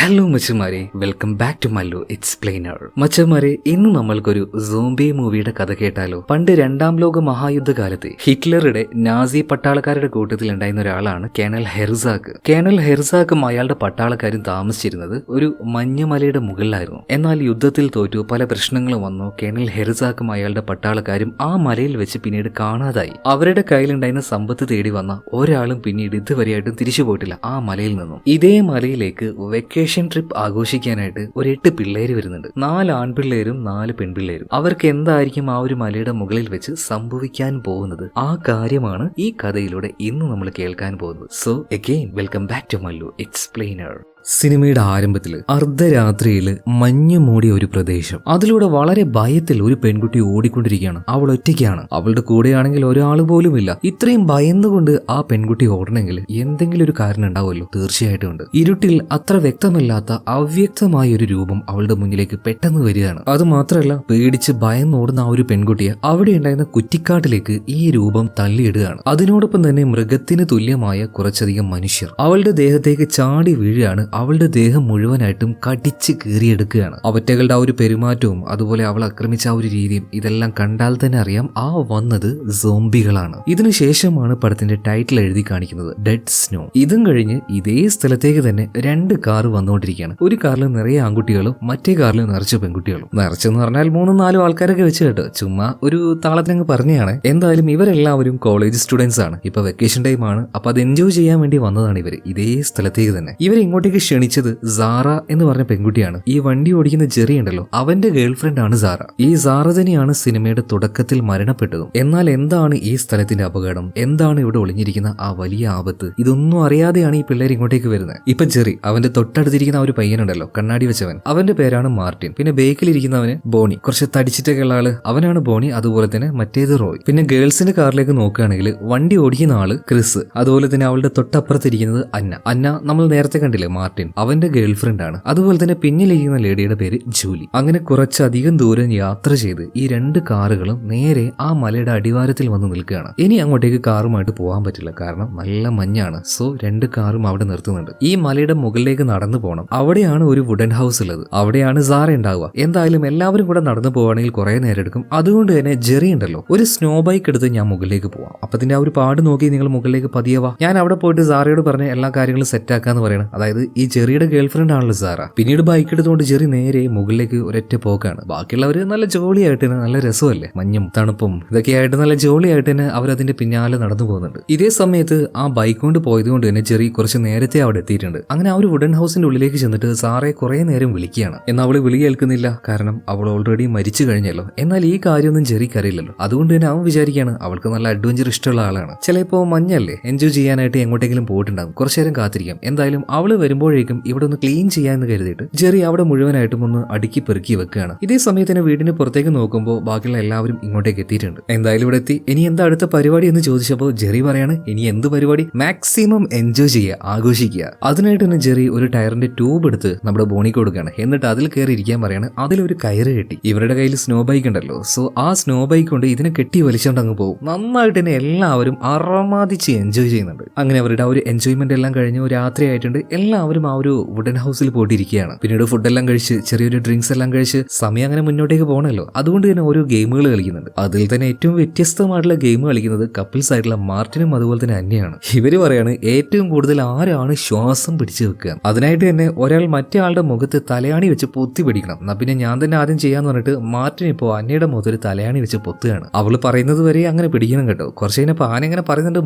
Hello മച്ചന്മാരെ, welcome back to Mallu explainer. മച്ചന്മാരെ, ഇന്ന് നമ്മൾക്കൊരു സോംബി മൂവിയുടെ കഥ കേട്ടാലോ? പണ്ട് രണ്ടാം ലോക മഹായുദ്ധകാലത്ത് ഹിറ്റ്ലറുടെ നാസി പട്ടാളക്കാരുടെ കൂട്ടത്തിൽ ഉണ്ടായിരുന്ന ഒരാളാണ് കേണൽ ഹെർസാക്ക്. കേണൽ ഹെർസാക്കും അയാളുടെ പട്ടാളക്കാരും താമസിച്ചിരുന്നത് ഒരു മഞ്ഞുമലയുടെ മുകളിലായിരുന്നു. എന്നാൽ യുദ്ധത്തിൽ തോറ്റു പല പ്രശ്നങ്ങളും വന്നു. കേണൽ ഹെർസാക്കും അയാളുടെ പട്ടാളക്കാരും ആ മലയിൽ വെച്ച് പിന്നീട് കാണാതായി. അവരുടെ കയ്യിലുണ്ടായിരുന്ന സമ്പത്ത് തേടി വന്ന ഒരാളും പിന്നീട് ഇതുവരെയായിട്ടും തിരിച്ചു പോയിട്ടില്ല ആ മലയിൽ നിന്നും. ഇതേ മലയിലേക്ക് വെക്കേഷൻ ട്രിപ്പ് ആഘോഷിക്കാനായിട്ട് ഒരു 8 പിള്ളേര് വരുന്നുണ്ട്. 4 ആൺപിള്ളേരും 4 പെൺപിള്ളേരും. അവർക്ക് എന്തായിരിക്കും ആ ഒരു മലയുടെ മുകളിൽ വെച്ച് സംഭവിക്കാൻ പോകുന്നത്? ആ കാര്യമാണ് ഈ കഥയിലൂടെ ഇന്ന് നമ്മൾ കേൾക്കാൻ പോകുന്നത്. So again welcome back to Mallu explainer. സിനിമയുടെ ആരംഭത്തിൽ അർദ്ധരാത്രിയിൽ മഞ്ഞു മൂടിയ ഒരു പ്രദേശം, അതിലൂടെ വളരെ ഭയത്തിൽ ഒരു പെൺകുട്ടി ഓടിക്കൊണ്ടിരിക്കുകയാണ്. അവൾ ഒറ്റയ്ക്കാണ്. അവളുടെ കൂടെയാണെങ്കിൽ ഒരാൾ പോലും ഇല്ല. ഇത്രയും ഭയന്നുകൊണ്ട് ആ പെൺകുട്ടി ഓടണമെങ്കിൽ എന്തെങ്കിലും ഒരു കാരണം ഉണ്ടാവുമല്ലോ, തീർച്ചയായിട്ടും ഉണ്ട്. ഇരുട്ടിൽ അത്ര വ്യക്തമല്ലാത്ത അവ്യക്തമായ ഒരു രൂപം അവളുടെ മുന്നിലേക്ക് പെട്ടെന്ന് വരികയാണ്. അത് മാത്രമല്ല, പേടിച്ച് ഭയന്നോടുന്ന ആ ഒരു പെൺകുട്ടിയെ അവിടെ ഉണ്ടായിരുന്ന കുറ്റിക്കാട്ടിലേക്ക് ഈ രൂപം തള്ളിയിടുകയാണ്. അതിനോടൊപ്പം തന്നെ മൃഗത്തിന് തുല്യമായ കുറച്ചധികം മനുഷ്യർ അവളുടെ ദേഹത്തേക്ക് ചാടി വീഴുകയാണ്. അവളുടെ ദേഹം മുഴുവനായിട്ടും കടിച്ച് കീറിയെടുക്കുകയാണ്. അവറ്റകളുടെ ആ ഒരു പെരുമാറ്റവും അതുപോലെ അവൾ ആക്രമിച്ച ആ ഒരു രീതിയും ഇതെല്ലാം കണ്ടാൽ തന്നെ അറിയാം ആ വന്നത് സോംബികളാണ്. ഇതിനുശേഷമാണ് പടത്തിന്റെ ടൈറ്റിൽ എഴുതി കാണിക്കുന്നത് ഡെഡ് സ്നോ. ഇതും കഴിഞ്ഞ് ഇതേ സ്ഥലത്തേക്ക് തന്നെ 2 കാർ വന്നുകൊണ്ടിരിക്കുകയാണ്. ഒരു കാറിൽ നിറയെ ആൺകുട്ടികളും മറ്റേ കാറിൽ നിറച്ച പെൺകുട്ടികളും. നിറച്ചെന്ന് പറഞ്ഞാൽ 3-4 ആൾക്കാരൊക്കെ വെച്ച് കേട്ടോ, ചുമ്മാ ഒരു താളത്തിനങ്ങ് പറഞ്ഞതാണ്. എന്തായാലും ഇവരെല്ലാവരും കോളേജ് സ്റ്റുഡൻസ് ആണ്. ഇപ്പൊ വെക്കേഷൻ ടൈം ആണ്. അപ്പൊ അത് എൻജോയ് ചെയ്യാൻ വേണ്ടി വന്നതാണ് ഇവർ ഇതേ സ്ഥലത്തേക്ക് തന്നെ. ഇവരിങ്ങോട്ടേക്ക് ക്ഷണിച്ചത് സാറ എന്ന് പറഞ്ഞ പെൺകുട്ടിയാണ്. ഈ വണ്ടി ഓടിക്കുന്ന ജെറി ഉണ്ടല്ലോ, അവന്റെ ഗേൾഫ്രണ്ട് ആണ് സാറ. ഈ സാറ തന്നെയാണ് സിനിമയുടെ തുടക്കത്തിൽ മരണപ്പെട്ടതും. എന്നാൽ എന്താണ് ഈ സ്ഥലത്തിന്റെ അപകടം, എന്താണ് ഇവിടെ ഒളിഞ്ഞിരിക്കുന്ന ആ വലിയ ആപത്ത്, ഇതൊന്നും അറിയാതെയാണ് ഈ പിള്ളേർ ഇങ്ങോട്ടേക്ക് വരുന്നത്. ഇപ്പൊ ജെറി, അവന്റെ തൊട്ടടുത്തിരിക്കുന്ന ആ ഒരു പയ്യനുണ്ടല്ലോ, കണ്ണാടി വെച്ചവൻ, അവന്റെ പേരാണ് മാർട്ടിൻ. പിന്നെ ബേക്കിലിരിക്കുന്നവന് ബോണി, കുറച്ച് തടിച്ചിട്ടൊക്കെ ഉള്ള ആള്, അവനാണ് ബോണി. അതുപോലെ തന്നെ മറ്റേത് റോയ്. പിന്നെ ഗേൾസിന്റെ കാറിലേക്ക് നോക്കുകയാണെങ്കിൽ വണ്ടി ഓടിക്കുന്ന ആള് ക്രിസ്. അതുപോലെ തന്നെ അവളുടെ തൊട്ടപ്പുറത്തിരിക്കുന്നത് അന്ന നമ്മൾ നേരത്തെ കണ്ടില്ലേ മാർട്ടിൻ, അവന്റെ ഗേൾഫ്രണ്ട് ആണ്. അതുപോലെ തന്നെ പിന്നിലിരിക്കുന്ന ലേഡിയുടെ പേര് ജൂലി. അങ്ങനെ കുറച്ചധികം ദൂരം യാത്ര ചെയ്ത് ഈ 2 കാറുകളും നേരെ ആ മലയുടെ അടിവാരത്തിൽ വന്ന് നിൽക്കുകയാണ്. ഇനി അങ്ങോട്ടേക്ക് കാറുമായിട്ട് പോകാൻ പറ്റില്ല, കാരണം നല്ല മഞ്ഞാണ്. സോ 2 കാറും അവിടെ നിർത്തുന്നുണ്ട്. ഈ മലയുടെ മുകളിലേക്ക് നടന്നു പോകണം. അവിടെയാണ് ഒരു വുഡൻ ഹൗസ് ഉള്ളത്. അവിടെയാണ് സാറ ഉണ്ടാവുക. എന്തായാലും എല്ലാവരും കൂടെ നടന്നു പോവുകയാണെങ്കിൽ കുറെ നേരം എടുക്കും. അതുകൊണ്ട് തന്നെ ജെറി ഉണ്ടല്ലോ, ഒരു സ്നോ ബൈക്ക് എടുത്ത് ഞാൻ മുകളിലേക്ക് പോവാം. അപ്പത്തിന്റെ ആ ഒരു പാട് നോക്കി നിങ്ങൾ മുകളിലേക്ക് പതിയവാ. ഞാൻ അവിടെ പോയിട്ട് സാറയോട് പറഞ്ഞ് എല്ലാ കാര്യങ്ങളും സെറ്റ് ആക്കാന്ന് പറയണം. അതായത് ഈ ജെറിയുടെ ഗേൾഫ്രണ്ട് ആണല്ലോ സാറ. പിന്നീട് ബൈക്ക് എടുത്തുകൊണ്ട് ജെറി നേരെ മുകളിലേക്ക് ഒരൊറ്റ പോക്കാണ്. ബാക്കിയുള്ളവര് നല്ല ജോളിയായിട്ട് തന്നെ, നല്ല രസമല്ലേ, മഞ്ഞും തണുപ്പും ഇതൊക്കെ ആയിട്ട് നല്ല ജോളിയായിട്ട് തന്നെ അവരതിന്റെ പിന്നാലെ നടന്നു പോകുന്നുണ്ട്. ഇതേ സമയത്ത് ആ ബൈക്ക് കൊണ്ട് പോയത് കൊണ്ട് തന്നെ ജെറി കുറച്ച് നേരത്തെ അവിടെ എത്തിയിട്ടുണ്ട്. അങ്ങനെ ആ ഒരു വുഡൻ ഹൗസിന്റെ ഉള്ളിലേക്ക് ചെന്നിട്ട് സാറെ കുറെ നേരം വിളിക്കുകയാണ്. എന്നാൽ അവള് വിളി കേൾക്കുന്നില്ല, കാരണം അവൾ ഓൾറെഡി മരിച്ചു കഴിഞ്ഞല്ലോ. എന്നാൽ ഈ കാര്യമൊന്നും ജെറിക്ക് അറിയില്ലല്ലോ. അതുകൊണ്ട് തന്നെ അവൻ വിചാരിക്കുകയാണ് അവൾക്ക് നല്ല അഡ്വഞ്ചർ ഇഷ്ടമുള്ള ആളാണ്. ചിലപ്പോ മഞ്ഞല്ലേ, എൻജോയ് ചെയ്യാനായിട്ട് എങ്ങോട്ടെങ്കിലും പോയിട്ടുണ്ടാകും, കുറച്ചു നേരം കാത്തിരിക്കാം. എന്തായാലും അവള് വരുമ്പോഴേക്കും ഇവിടെ ഒന്ന് ക്ലീൻ ചെയ്യാന്ന് കരുതിയിട്ട് ജെറി അവിടെ മുഴുവനായിട്ടും ഒന്ന് അടുക്കി പെറുക്കി വെക്കുകയാണ്. ഇതേ സമയത്തിന് വീടിന് പുറത്തേക്ക് നോക്കുമ്പോൾ ബാക്കിയുള്ള എല്ലാവരും ഇങ്ങോട്ടേക്ക് എത്തിയിട്ടുണ്ട്. എന്തായാലും ഇവിടെ എത്തി. ഇനി എന്താ അടുത്ത പരിപാടി എന്ന് ചോദിച്ചപ്പോൾ ജെറി പറയാണ്, ഇനി എന്ത് പരിപാടി, മാക്സിമം എൻജോയ് ചെയ്യുക, ആഘോഷിക്കുക. അതിനായിട്ട് തന്നെ ജെറി ഒരു ടയറിന്റെ ട്യൂബ് എടുത്ത് നമ്മുടെ ബോണിക്ക് കൊടുക്കുകയാണ്. എന്നിട്ട് അതിൽ കയറി ഇരിക്കാൻ പറയാണ്. അതിലൊരു കയറ് കെട്ടി. ഇവരുടെ കയ്യിൽ സ്നോ ബൈക്ക് ഉണ്ടല്ലോ, സോ ആ സ്നോ ബൈക്ക് കൊണ്ട് ഇതിനെ കെട്ടി വലിച്ചോണ്ട് അങ്ങ് പോകും. നന്നായിട്ട് തന്നെ എല്ലാവരും അറമാദിച്ച് എൻജോയ് ചെയ്യുന്നുണ്ട്. അങ്ങനെ അവരുടെ ആ ഒരു എൻജോയ്മെന്റ് എല്ലാം കഴിഞ്ഞ് രാത്രി ആയിട്ടുണ്ട്. എല്ലാവരും ആ ഒരു വുഡൻ ഹൗസിൽ പോയിട്ടിരിക്കുകയാണ്. പിന്നീട് ഫുഡെല്ലാം കഴിച്ച് ചെറിയൊരു ഡ്രിങ്ക്സ് എല്ലാം കഴിച്ച് സമയം അങ്ങനെ മുന്നോട്ടേക്ക് പോകണല്ലോ. അതുകൊണ്ട് തന്നെ ഓരോ ഗെയിമുകൾ കളിക്കുന്നുണ്ട്. അതിൽ തന്നെ ഏറ്റവും വ്യത്യസ്തമായിട്ടുള്ള ഗെയിം കളിക്കുന്നത് കപ്പിൾസ് ആയിട്ടുള്ള മാർട്ടിനും അതുപോലെ തന്നെ അന്നയാണ്. ഇവര് പറയാണ് ഏറ്റവും കൂടുതൽ ആരാണ് ശ്വാസം പിടിച്ചു വെക്കുക. അതിനായിട്ട് തന്നെ ഒരാൾ മറ്റേ ആളുടെ മുഖത്ത് തലയാണി വെച്ച് പൊത്തി പിടിക്കണം. എന്നാ പിന്നെ ഞാൻ തന്നെ ആദ്യം ചെയ്യാന്ന് പറഞ്ഞിട്ട് മാർട്ടിൻ ഇപ്പോൾ അന്നയുടെ മുഖത്തൊരു തലയാണി വെച്ച് പൊത്തുകയാണ്. അവള് പറയുന്നത് വരെ അങ്ങനെ പിടിക്കണം കേട്ടോ. കുറച്ച് കഴിഞ്ഞപ്പോൾ ആന ഇങ്ങനെ പറയുന്നുണ്ട്,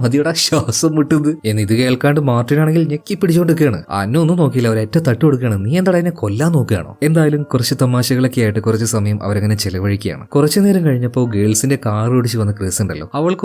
മതിയടാ ശ്വാസം മുട്ടുന്നത് എന്ന്. ഇത് കേൾക്കാണ്ട് മാർട്ടിനാണെങ്കിൽ ഞെക്കി പിടിച്ചോണ്ടിരിക്കുകയാണ്. അന്ന ഒന്നും നോക്കിയില്ല, അവരേറ്റ തട്ട് കൊടുക്കുകയാണ്. നീ എന്താ അതിനെ കൊല്ലാൻ നോക്കുകയാണോ? എന്തായാലും കുറച്ച് തമാശകളൊക്കെ ആയിട്ട് കുറച്ച് സമയം അവരങ്ങനെ ചെലവഴിക്കുകയാണ്. കുറച്ചു നേരം കഴിഞ്ഞപ്പോൾ ഗേൾസിന്റെ കാർ ഓടിച്ച് വന്ന ക്രിസ് ഉണ്ടല്ലോ,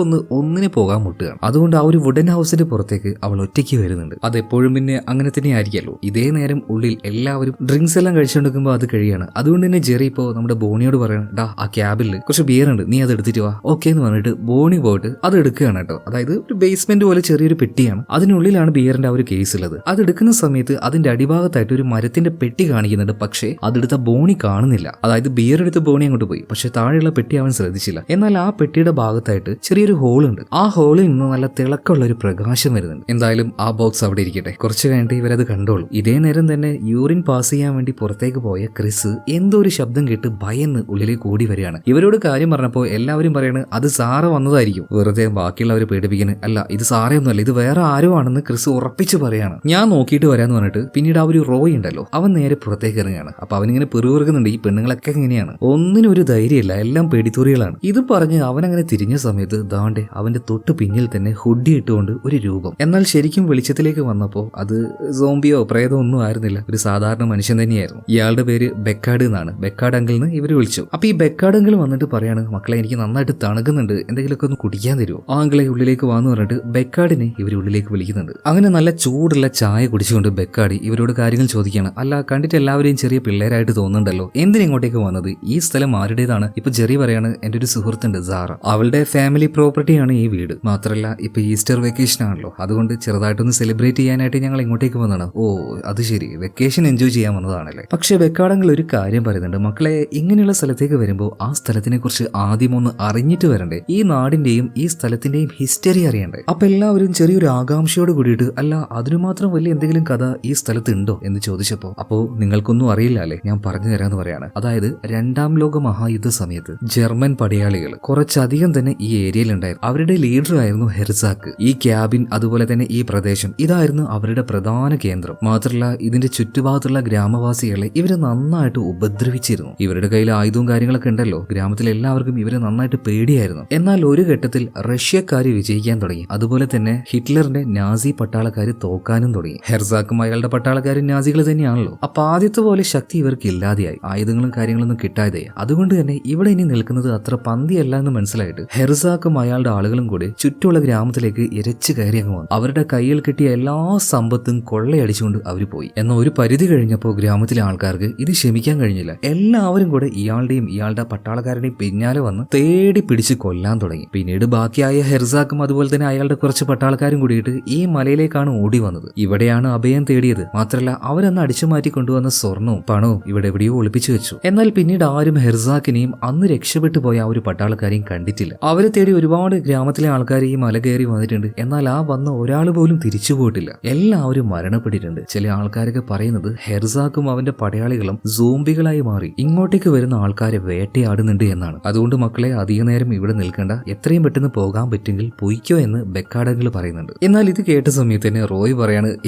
ഒന്നിന് പോകാൻ മുട്ടുകയാണ്. അതുകൊണ്ട് ആ ഒരു വുഡൻ ഹൗസിന്റെ പുറത്തേക്ക് അവൾ ഒറ്റയ്ക്ക് വരുന്നുണ്ട്. അതെപ്പോഴും പിന്നെ അങ്ങനെ തന്നെ ആയിരിക്കല്ലോ. ഇതേ നേരം ഉള്ളിൽ എല്ലാവരും ഡ്രിങ്ക്സ് എല്ലാം കഴിച്ചുകൊണ്ടിരിക്കുമ്പോൾ അത് കഴിയാണ്. അതുകൊണ്ട് തന്നെ ജെറി ഇപ്പോൾ നമ്മുടെ ബോണിയോട് പറയണം, ഡാ ആ ക്യാബിൽ കുറച്ച് ബിയർ ഉണ്ട്, നീ അത് എടുത്തിട്ട് വാ. ഓക്കെ എന്ന് പറഞ്ഞിട്ട് ബോണി പോയിട്ട് അത് എടുക്കുകയാണ് കേട്ടോ. അതായത് ഒരു ബേസ്മെന്റ് പോലെ ചെറിയൊരു പെട്ടിയാണ്, അതിനുള്ളിലാണ് ബിയറിന്റെ ആ ഒരു കേസ് ഉള്ളത്. അത് എടുക്കുന്ന സമയത്ത് അതിന്റെ അടിഭാഗത്തായിട്ട് ഒരു മരത്തിന്റെ പെട്ടി കാണിക്കുന്നുണ്ട്. പക്ഷേ അതെടുത്ത ബോണി കാണുന്നില്ല. അതായത് ബിയർ എടുത്ത് ബോണി അങ്ങോട്ട് പോയി. പക്ഷെ താഴെയുള്ള പെട്ടി അവൻ ശ്രദ്ധിച്ചില്ല. എന്നാൽ ആ പെട്ടിയുടെ ഭാഗത്തായിട്ട് ചെറിയൊരു ഹോൾ ഉണ്ട്. ആ ഹോളിൽ നിന്ന് നല്ല തിളക്കമുള്ള ഒരു പ്രകാശം വരുന്നുണ്ട്. എന്തായാലും ആ ബോക്സ് അവിടെ ഇരിക്കട്ടെ, കുറച്ച് കഴിഞ്ഞിട്ട് ഇവരത് കണ്ടോളൂ. ഇതേ നേരം തന്നെ യൂറിൻ പാസ് ചെയ്യാൻ വേണ്ടി പുറത്തേക്ക് പോയ ക്രിസ് എന്തോ ഒരു ശബ്ദം കേട്ട് ഭയന്ന് ഉള്ളിലേക്ക് ഓടി വരികയാണ്. ഇവരോട് കാര്യം പറഞ്ഞപ്പോൾ എല്ലാവരും പറയണത് അത് സാറ വന്നതായിരിക്കും, വെറുതെ ബാക്കിയുള്ളവരെ പേടിപ്പിക്കുന്നത്. അല്ല, ഇത് സാറയൊന്നുമല്ല, ഇത് വേറെ ആരോ ആണെന്ന് ക്രിസ് ഉറപ്പിച്ച് പറയാണ്. ഞാൻ നോക്കിയിട്ട് വരാന്ന് പറഞ്ഞിട്ട് പിന്നീട് ആ ഒരു റോയ് ഉണ്ടല്ലോ, അവൻ നേരെ പുറത്തേക്ക് ഇറങ്ങുകയാണ്. അപ്പൊ അവനിങ്ങനെ പെറുപിറുക്കുന്നുണ്ട്, ഈ പെണ്ണുങ്ങളൊക്കെ എങ്ങനെയാണ്, ഒന്നിനും ഒരു ധൈര്യമില്ല, എല്ലാം പേടിത്തൂറികളാണ്. ഇത് പറഞ്ഞ് അവനങ്ങനെ തിരിഞ്ഞ സമയത്ത് ദാണ്ടെ അവന്റെ തൊട്ട് പിന്നിൽ തന്നെ ഹുഡി ഇട്ടുകൊണ്ട് ഒരു രൂപം. എന്നാൽ ശരിക്കും വെളിച്ചത്തിലേക്ക് വന്നപ്പോൾ അത് സോംബിയോ പ്രേതോ ഒന്നും ആയിരുന്നില്ല, ഒരു സാധാരണ മനുഷ്യൻ തന്നെയായിരുന്നു. ഇയാളുടെ പേര് ബെക്കാഡ് എന്നാണ്. ബെക്കാഡ് അങ്കിളിന് ഇവര് വിളിച്ചു. അപ്പൊ ഈ ബെക്കാഡ് അങ്കിൾ വന്നിട്ട് പറയാണ്, മക്കളെ എനിക്ക് നന്നായിട്ട് തണുക്കുന്നുണ്ട്, എന്തെങ്കിലുമൊക്കെ ഒന്ന് കുടിക്കാൻ തരുമോ? ആ അങ്കിളെ ഉള്ളിലേക്ക് വാന്ന് പറഞ്ഞിട്ട് ബെക്കാഡിനെ ഇവർ ഉള്ളിലേക്ക് വിളിക്കുന്നുണ്ട്. അങ്ങനെ നല്ല ചൂടുള്ള ചായ കുടിച്ചുകൊണ്ട് ബെക്കാടി ഇവരോട് കാര്യങ്ങൾ ചോദിക്കുകയാണ്. അല്ല, കണ്ടിട്ട് എല്ലാവരെയും ചെറിയ പിള്ളേരായിട്ട് തോന്നുന്നുണ്ടല്ലോ, എന്തിനിങ്ങോട്ടേക്ക് വന്നത്? ഈ സ്ഥലം ആരുടേതാണ്? ഇപ്പൊ ജെറി പറയാണ്, എന്റെ ഒരു സുഹൃത്തുണ്ട് സാറ, അവളുടെ ഫാമിലി പ്രോപ്പർട്ടിയാണ് ഈ വീട്. മാത്രമല്ല ഇപ്പൊ ഈസ്റ്റർ വെക്കേഷൻ ആണല്ലോ, അതുകൊണ്ട് ചെറുതായിട്ടൊന്ന് സെലിബ്രേറ്റ് ചെയ്യാനായിട്ട് ഞങ്ങൾ ഇങ്ങോട്ടേക്ക് വന്നതാണ്. ഓ അത് ശരി, വെക്കേഷൻ എൻജോയ് ചെയ്യാൻ വന്നതാണല്ലേ. പക്ഷെ ബെക്കാടങ്ങൾ ഒരു കാര്യം പറയുന്നുണ്ട്, മക്കളെ ഇങ്ങനെയുള്ള സ്ഥലത്തേക്ക് വരുമ്പോൾ ആ സ്ഥലത്തിനെ കുറിച്ച് ആദ്യം ഒന്ന് അറിഞ്ഞിട്ട് വരണ്ടേ, ഈ നാടിന്റെയും ഈ സ്ഥലത്തിന്റെയും ഹിസ്റ്ററി അറിയണ്ടേ. അപ്പൊ എല്ലാവരും ചെറിയൊരു ആകാംക്ഷയോട് കൂടിയിട്ട്, അല്ല അതിനു മാത്രം വലിയ എന്തെങ്കിലും കഥ ഈ സ്ഥലത്ത് ഉണ്ടോ എന്ന് ചോദിച്ചപ്പോ, അപ്പോ നിങ്ങൾക്കൊന്നും അറിയില്ല അല്ലേ, ഞാൻ പറഞ്ഞു തരാന്ന് പറയാണ്. അതായത് രണ്ടാം ലോക മഹായുദ്ധ സമയത്ത് ജർമ്മൻ പടയാളികൾ കുറച്ചധികം തന്നെ ഈ ഏരിയയിൽ ഉണ്ടായിരുന്നു. അവരുടെ ലീഡർ ആയിരുന്നു ഹെർസാക്ക്. ഈ ക്യാബിൻ അതുപോലെ തന്നെ ഈ പ്രദേശം ഇതായിരുന്നു അവരുടെ പ്രധാന കേന്ദ്രം. മാത്രമല്ല ഇതിന്റെ ചുറ്റുഭാഗത്തുള്ള ഗ്രാമവാസികളെ ഇവര് നന്നായിട്ട് ഉപദ്രവിച്ചിരുന്നു. ഇവരുടെ കയ്യിൽ ആയുധവും കാര്യങ്ങളൊക്കെ ഉണ്ടല്ലോ, ഗ്രാമത്തിൽ എല്ലാവർക്കും ഇവരെ നന്നായിട്ട് പേടിയായിരുന്നു. എന്നാൽ ഒരു ഘട്ടത്തിൽ റഷ്യക്കാര് വിജയിക്കാൻ തുടങ്ങി. അതുപോലെ തന്നെ ഹിറ്റ്ലറിന്റെ നാസി പട്ടാളക്കാര് തോക്കാനും തുടങ്ങി. ഹെർസാക്കും അയാളുടെ പട്ടാളക്കാരും നാസികൾ തന്നെയാണല്ലോ. അപ്പൊ ആദ്യത്തെ പോലെ ശക്തി ഇവർക്ക് ഇല്ലാതെയായി, ആയുധങ്ങളും കാര്യങ്ങളൊന്നും കിട്ടാതെയായി. അതുകൊണ്ട് തന്നെ ഇവിടെ ഇനി നിൽക്കുന്നത് അത്ര പന്തിയല്ല എന്ന് മനസ്സിലായിട്ട് ഹെർസാക്കും അയാളുടെ ആളുകളും കൂടി ചുറ്റുമുള്ള ഗ്രാമത്തിലേക്ക് ഇരച്ചു കയറി അങ്ങ് വന്നു. അവരുടെ കയ്യിൽ കിട്ടിയ എല്ലാ സമ്പത്തും കൊള്ളയടിച്ചുകൊണ്ട് അവർ പോയി. എന്നാൽ ഒരു പരിധി കഴിഞ്ഞപ്പോൾ ഗ്രാമത്തിലെ ആൾക്കാർക്ക് ഇത് ക്ഷമിക്കാൻ കഴിഞ്ഞില്ല. എല്ലാവരും കൂടെ ഇയാളുടെയും ഇയാളുടെ പട്ടാളക്കാരുടെയും പിന്നാലെ വന്ന് തേടി പിടിച്ച് കൊല്ലാൻ തുടങ്ങി. പിന്നീട് ബാക്കിയായ ഹെർസാക്കും അതുപോലെ തന്നെ അയാളുടെ കുറച്ച് പട്ടാളക്കാരും കൂടിയിട്ട് ഈ മലയിലേക്കാണ് ഓടി വന്നത്. ഇവിടെയാണ് അഭയം തേടിയത്. മാത്രമല്ല അവരന്ന് അടിച്ചു മാറ്റി കൊണ്ടുവന്ന സ്വർണവും പണവും ഇവിടെ എവിടെയോ ഒളിപ്പിച്ചു വെച്ചു. എന്നാൽ പിന്നീട് ആരും ഹെർസാക്കിനെയും അന്ന് രക്ഷപ്പെട്ടു പോയ ആ ഒരു പട്ടാളക്കാരെയും കണ്ടിട്ടില്ല. അവരെ തേടി ഒരുപാട് ഗ്രാമത്തിലെ ആൾക്കാർ ഈ മല കയറി വന്നിട്ടുണ്ട്. എന്നാൽ ആ വന്ന ഒരാൾ പോലും തിരിച്ചു പോയിട്ടില്ല, എല്ലാവരും മരണപ്പെട്ടിട്ടുണ്ട്. ചില ആൾക്കാരൊക്കെ പറയുന്നത് ഹെർസാക്കും അവന്റെ പടയാളികളും സോംബികളായി മാറി ഇങ്ങോട്ടേക്ക് വരുന്ന ആൾക്കാരെ വേട്ടയാടുന്നുണ്ട് എന്നാണ്. അതുകൊണ്ട് മക്കളെ അധിക നേരം ഇവിടെ നിൽക്കേണ്ട, എത്രയും പെട്ടെന്ന് പോകാൻ പറ്റുമെങ്കിൽ പൊയ്ക്കോ എന്ന് ബെക്കാഡങ്ങൾ പറയുന്നുണ്ട്. എന്നാൽ ഇത് കേട്ട സമയത്ത് തന്നെ റോയ് പറയാണ്,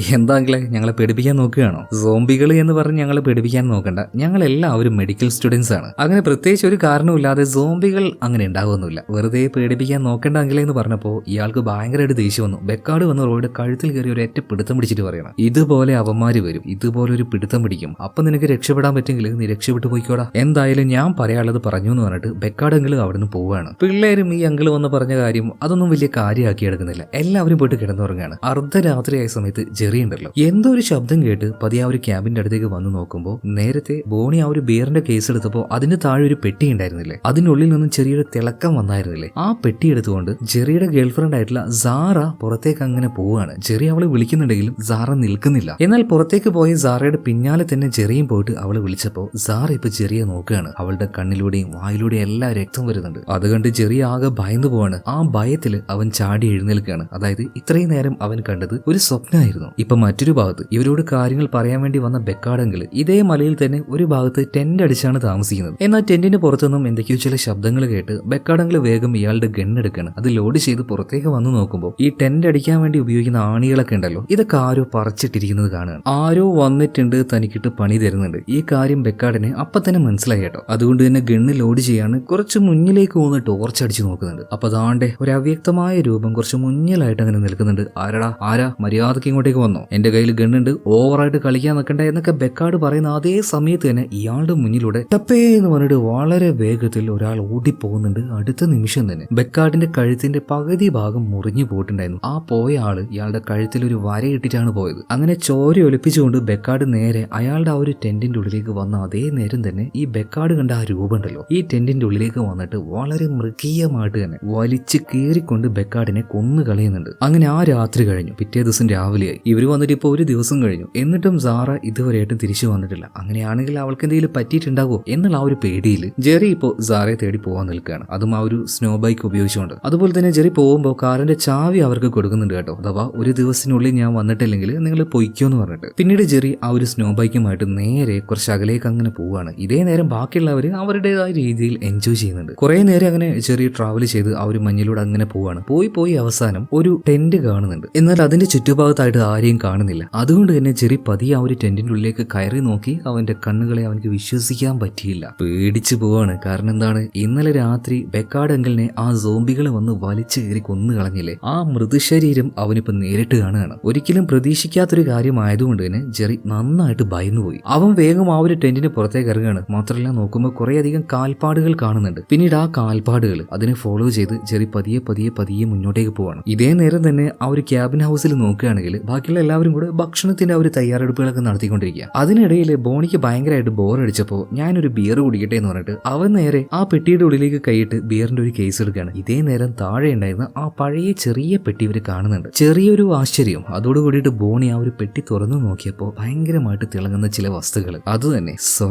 എന്താങ്കിളെ ഞങ്ങളെ പേടിപ്പിക്കാൻ നോക്കുകയാണോ? സോംബികൾ എന്ന് പറഞ്ഞ് ഞങ്ങളെ പേടിപ്പിക്കാൻ നോക്കണ്ട, ഞങ്ങൾ എല്ലാവരും മെഡിക്കൽ സ്റ്റുഡൻസ് ആണ്. അങ്ങനെ പ്രത്യേകിച്ച് ഒരു കാരണമില്ലാതെ സോംബികൾ അങ്ങനെ ഉണ്ടാവുന്നില്ല, വെറുതെ പേടിപ്പിക്കാൻ നോക്കണ്ട അങ്കിളെ എന്ന് പറഞ്ഞപ്പോൾ ഇയാൾക്ക് ഭയങ്കരമായിട്ട് ദേഷ്യം വന്നു. ബെക്കാട് വന്ന് റോയുടെ കഴുത്തിൽ കയറി ഒരു ഒറ്റ പിടുത്തം പിടിച്ചിട്ട് പറയണം, ഇതുപോലെ അവന്മാര് വരും, ഇതുപോലെ ഒരു പിടുത്തം പിടിക്കും, അപ്പൊ നിനക്ക് രക്ഷപ്പെടാൻ പറ്റുമെങ്കിൽ നീ രക്ഷപ്പെട്ടു പോയിക്കോടാ, എന്തായാലും ഞാൻ പറയാനുള്ളത് പറഞ്ഞു എന്ന് പറഞ്ഞിട്ട് ബെക്കാട് അങ്കിള് അവിടെ നിന്ന് പോവുകയാണ്. പിള്ളേരും ഈ അങ്കിള് വന്ന് പറഞ്ഞ കാര്യം അതൊന്നും വലിയ കാര്യമാക്കി എടുക്കുന്നില്ല, എല്ലാവരും പോയിട്ട് കിടന്നുറങ്ങാണ്. അർദ്ധരാത്രിയായ സമയത്ത് ജെറി ഉണ്ടല്ലോ എന്തോ ഒരു ശബ്ദം കേട്ട് പതിയെ ആ ഒരു ക്യാബിന്റെ അടുത്തേക്ക് വന്ന് നോക്കുമ്പോൾ നേരത്തെ ബോണി ആ ഒരു ബിയറിന്റെ കേസ് എടുത്തപ്പോൾ അതിന് താഴെ ഒരു പെട്ടി ഉണ്ടായിരുന്നില്ലേ, അതിനുള്ളിൽ നിന്നും ചെറിയൊരു തിളക്കം വന്നായിരുന്നില്ലേ, ആ പെട്ടി എടുത്തുകൊണ്ട് ജെറിയുടെ ഗേൾഫ്രണ്ട് ആയിട്ടുള്ള സാറ പുറത്തേക്ക് അങ്ങനെ പോവുകയാണ്. ജെറി അവളെ വിളിക്കുന്നുണ്ടെങ്കിലും സാറ നിൽക്കുന്നില്ല. എന്നാൽ പുറത്തേക്ക് പോയ സാറയുടെ പിന്നാലെ തന്നെ ജെറിയും പോയിട്ട് അവളെ വിളിച്ചപ്പോൾ സാറ ഇപ്പൊ ജെറിയെ നോക്കുകയാണ്. അവളുടെ കണ്ണിലൂടെയും വായിലൂടെയും എല്ലാം രക്തം വരുന്നുണ്ട്. അത് കണ്ട് ജെറി ആകെ ഭയന്നു പോവാണ്. ആ ഭയത്തിൽ അവൻ ചാടി എഴുന്നേൽക്കുകയാണ്. അതായത് ഇത്രയും നേരം അവൻ കണ്ടത് ഒരു സ്വപ്നമായിരുന്നു. ഇപ്പൊ മറ്റൊരു ഭാഗത്ത് ഇവരോട് കാര്യങ്ങൾ പറയാൻ വേണ്ടി വന്ന ബെക്കാഡെങ്കിൽ ഇതേ മലയിൽ തന്നെ ഒരു ഭാഗത്ത് ടെന്റ് അടിച്ചാണ് താമസിക്കുന്നത്. എന്നാൽ ടെന്റിന് പുറത്തുനിന്നും എന്തൊക്കെയോ ചില ശബ്ദങ്ങൾ കേട്ട് ബെക്കാഡെങ്കിൽ വേഗം ഇയാളുടെ ഗണ്ണെടുക്കണം. അത് ലോഡ് ചെയ്ത് പുറത്തേക്ക് വന്നു നോക്കുമ്പോൾ ഈ ടെന്റ് അടിക്കാൻ വേണ്ടി ഉപയോഗിക്കുന്ന ആണികളൊക്കെ ഉണ്ടല്ലോ, ഇതൊക്കെ ആരോ പറിച്ചിട്ടിരിക്കുന്നത് കാണുകയാണ്. ആരോ വന്നിട്ടുണ്ട് തനിക്കിട്ട് പണി തരുന്നുണ്ട്. ഈ കാര്യം ബെക്കാഡിനെ അപ്പൊ തന്നെ മനസ്സിലായി കേട്ടോ. അതുകൊണ്ട് തന്നെ ഗണ്ണ് ലോഡ് ചെയ്യാണ് കുറച്ച് മുന്നിലേക്ക് പോകുന്ന ടോർച്ച് അടിച്ചു നോക്കുന്നുണ്ട്. അപ്പൊ അതാണ്ടെ ഒരു അവ്യക്തമായ രൂപം കുറച്ച് മുന്നിലായിട്ട് അങ്ങനെ നിൽക്കുന്നുണ്ട്. ആരാ മര്യാദക്ക് ഇങ്ങോട്ടേക്ക് വന്നോ, എന്റെ കയ്യിൽ ഗണ്ണുണ്ട്, ഓവറായിട്ട് കളിക്കാൻ നിൽക്കണ്ട എന്നൊക്കെ ബെക്കാഡ് പറയുന്ന അതേ സമയത്ത് തന്നെ ഇയാളുടെ മുന്നിലൂടെ ടപ്പേ എന്ന് പറഞ്ഞിട്ട് വളരെ വേഗത്തിൽ ഒരാൾ ഓടിപ്പോകുന്നുണ്ട്. അടുത്ത നിമിഷം തന്നെ ബെക്കാഡിന്റെ കഴുത്തിന്റെ പകുതി ഭാഗം മുറിഞ്ഞു പോയിട്ടുണ്ടായിരുന്നു. ആ പോയ ആള് ഇയാളുടെ കഴുത്തിൽ ഒരു വരയിട്ടിട്ടാണ് പോയത്. അങ്ങനെ ചോര ഒലിപ്പിച്ചുകൊണ്ട് ബെക്കാഡ് നേരെ അയാളുടെ ആ ഒരു ടെന്റിന്റെ ഉള്ളിലേക്ക് വന്ന അതേ നേരം തന്നെ ഈ ബെക്കാഡ് കണ്ട ആ രൂപം ഉണ്ടല്ലോ ഈ ടെന്റിന്റെ ഉള്ളിലേക്ക് വന്നിട്ട് വളരെ മൃഗീയമായിട്ട് തന്നെ വലിച്ചു കീറിക്കൊണ്ട് ബെക്കാഡിനെ കൊന്നു കളയുന്നുണ്ട്. അങ്ങനെ ആ രാത്രി കഴിഞ്ഞു. പിറ്റേ ദിവസം രാവിലെയായി. ഇവർ വന്നിട്ട് ഇപ്പോൾ ഒരു ദിവസം കഴിഞ്ഞു, എന്നിട്ടും സാറ ഇതുവരെയായിട്ടും തിരിച്ചു വന്നിട്ടില്ല. അങ്ങനെയാണെങ്കിൽ അവൾക്ക് എന്തെങ്കിലും പറ്റിയിട്ടുണ്ടാകുമോ എന്നുള്ള ആ ഒരു പേടിയിൽ ജെറി ഇപ്പോൾ സാറയെ തേടി പോകാൻ നിൽക്കുകയാണ്, അതും ആ ഒരു സ്നോ ബൈക്ക് ഉപയോഗിച്ചുകൊണ്ട്. അതുപോലെ തന്നെ ജെറി പോകുമ്പോൾ കാറിന്റെ ചാവി അവർക്ക് കൊടുക്കുന്നുണ്ട് കേട്ടോ. അഥവാ ഒരു ദിവസത്തിനുള്ളിൽ ഞാൻ വന്നിട്ടില്ലെങ്കിൽ നിങ്ങൾ പൊയ്ക്കോ എന്ന് പറഞ്ഞിട്ട്. പിന്നീട് ജെറി ആ ഒരു സ്നോ ബൈക്കുമായിട്ട് നേരെ കുറച്ച് അകലേക്ക് അങ്ങനെ പോവുകയാണ്. ഇതേ നേരം ബാക്കിയുള്ളവർ അവരുടേതായ രീതിയിൽ എൻജോയ് ചെയ്യുന്നുണ്ട്. കുറെ നേരം അങ്ങനെ ജെറി ട്രാവൽ ചെയ്ത് ആ ഒരു മഞ്ഞിലൂടെ അങ്ങനെ പോവാണ്. പോയി അവസാനം ഒരു ടെന്റ് കാണുന്നുണ്ട്. എന്നാൽ അതിന്റെ ചുറ്റുഭാഗത്തായിട്ട് ആരെയും കാണുന്നില്ല. അതുകൊണ്ട് തന്നെ ജെറി പതിയെ ആ ഒരു ടെന്റിന്റെ ഉള്ളിലേക്ക് കയറി നോക്കി. അവന്റെ കണ്ണുകളെ അവനക്ക് വിശ്വസിക്കാൻ പറ്റിയില്ല. പേടിച്ചു പോവാണ്. കാരണം എന്താണ്, ഇന്നലെ രാത്രി ബെക്കാർഡ് അങ്കിളിനെ ആ സോംബികൾ വന്ന് വലിച്ചു കയറി കൊന്നു കളഞ്ഞില്ലേ, ആ മൃതശരീരം അവനിപ്പോ നേരിട്ട് കാണുകയാണ്. ഒരിക്കലും പ്രതീക്ഷിക്കാത്തൊരു കാര്യമായതുകൊണ്ട് തന്നെ ജെറി നന്നായിട്ട് ഭയന്നുപോയി. അവൻ വേഗം ആ ഒരു ടെന്റിന് പുറത്തേക്ക് ഇറങ്ങുകയാണ്. മാത്രമല്ല നോക്കുമ്പോൾ കുറേയധികം കാൽപ്പാടുകൾ കാണുന്നുണ്ട്. പിന്നീട് ആ കാൽപ്പാടുകൾ അതിനെ ഫോളോ ചെയ്ത് ജെറി പതിയെ മുന്നോട്ടേക്ക് പോവാണ്. ഇതേ നേരം തന്നെ ആ ഒരു ക്യാബിൻ ഹൗസിൽ നോക്കുകയാണെങ്കിൽ ബാക്കിയുള്ള എല്ലാവരും കൂടെ ഭക്ഷണത്തിന്റെ ആ ഒരു തയ്യാറെടുപ്പുകളൊക്കെ നടത്തിക്കൊണ്ടിരിക്കുക. അതിനിടയിൽ ബോണിക്ക് ഭയങ്കരമായിട്ട് ബോറടിച്ചപ്പോൾ ഞാനൊരു ബിയർ കുടിക്കട്ടെ എന്ന് പറഞ്ഞിട്ട് അവൻ നേരെ ആ പെട്ടിയുടെ ഉള്ളിലേക്ക് കൈയിട്ട് ബിയറിന്റെ ഒരു കേസ് എടുക്കുകയാണ്. ഇതേ നേരം താഴെ ഉണ്ടായിരുന്ന ആ പഴയ ചെറിയ പെട്ടി ഇവർ കാണുന്നുണ്ട്. ചെറിയൊരു ആശ്ചര്യം, അതോടുകൂടിയിട്ട് ബോണി ആ ഒരു പെട്ടി തുറന്നു നോക്കിയപ്പോൾ ഭയങ്കരമായിട്ട് തിളങ്ങുന്ന ചില വസ്തുക്കൾ, അത് തന്നെ